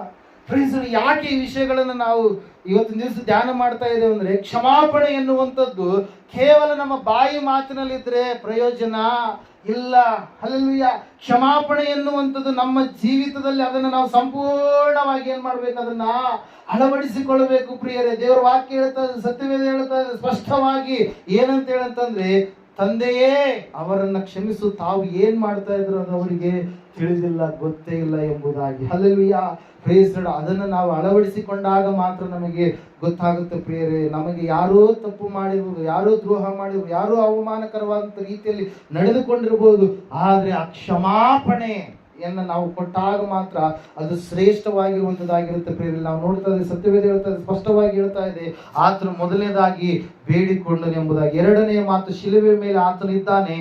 ಯಾಕೆ ಈ ವಿಷಯಗಳನ್ನ ನಾವು ಇವತ್ತಿನ ದಿವಸ ಧ್ಯಾನ ಮಾಡ್ತಾ ಇದ್ದೇವೆ ಅಂದ್ರೆ, ಕ್ಷಮಾಪಣೆ ಎನ್ನುವಂಥದ್ದು ಕೇವಲ ನಮ್ಮ ಬಾಯಿ ಮಾತಿನಲ್ಲಿದ್ರೆ ಪ್ರಯೋಜನ ಇಲ್ಲ. ಹಲ್ಲೆಲೂಯಾ. ಕ್ಷಮಾಪಣೆ ಎನ್ನುವಂಥದ್ದು ನಮ್ಮ ಜೀವಿತದಲ್ಲಿ ಅದನ್ನು ನಾವು ಸಂಪೂರ್ಣವಾಗಿ ಏನ್ ಮಾಡ್ಬೇಕು, ಅದನ್ನ ಅಳವಡಿಸಿಕೊಳ್ಳಬೇಕು ಪ್ರಿಯರೇ. ದೇವರ ವಾಕ್ಯ ಹೇಳ್ತಾ ಇದೆ, ಸತ್ಯವೇದ ಹೇಳ್ತಾ ಇದೆ ಸ್ಪಷ್ಟವಾಗಿ. ಏನಂತ ಹೇಳಂತಂದ್ರೆ, ತಂದೆಯೇ ಅವರನ್ನ ಕ್ಷಮಿಸು, ತಾವು ಏನ್ ಮಾಡ್ತಾ ಇದ್ರು ಅದು ಅವರಿಗೆ ತಿಳಿದಿಲ್ಲ, ಗೊತ್ತೇ ಇಲ್ಲ ಎಂಬುದಾಗಿ. ಹಲ್ಲೆಲೂಯಾ. Praise lord. ಅದನ್ನ ನಾವು ಅಳವಡಿಸಿಕೊಂಡಾಗ ಮಾತ್ರ ನಮಗೆ ಗೊತ್ತಾಗುತ್ತೆ ಪ್ರಿಯರೇ. ನಮಗೆ ಯಾರೋ ತಪ್ಪು ಮಾಡಿರ್ಬೋದು, ಯಾರೋ ದ್ರೋಹ ಮಾಡಿರ್ಬೋದು, ಯಾರೋ ಅವಮಾನಕರವಾದಂತ ರೀತಿಯಲ್ಲಿ ನಡೆದುಕೊಂಡಿರ್ಬೋದು, ಆದ್ರೆ ಆ ಕ್ಷಮಾಪಣೆಯನ್ನ ನಾವು ಕೊಟ್ಟಾಗ ಮಾತ್ರ ಅದು ಶ್ರೇಷ್ಠವಾಗಿರುವಂತದ್ದಾಗಿರುತ್ತೆ ಪ್ರಿಯರೇ. ನಾವು ನೋಡ್ತಾ ಇದ್ದೇವೆ, ಸತ್ಯವೇದ ಹೇಳ್ತಾ ಇದೆ, ಸ್ಪಷ್ಟವಾಗಿ ಹೇಳ್ತಾ ಇದೆ, ಆತನು ಮೊದಲನೇದಾಗಿ ಬೇಡಿಕೊಂಡನು ಎಂಬುದಾಗಿ. ಎರಡನೆಯ ಮಾತು, ಶಿಲುಬೆ ಮೇಲೆ ಆತನು ಇದ್ದಾನೆ.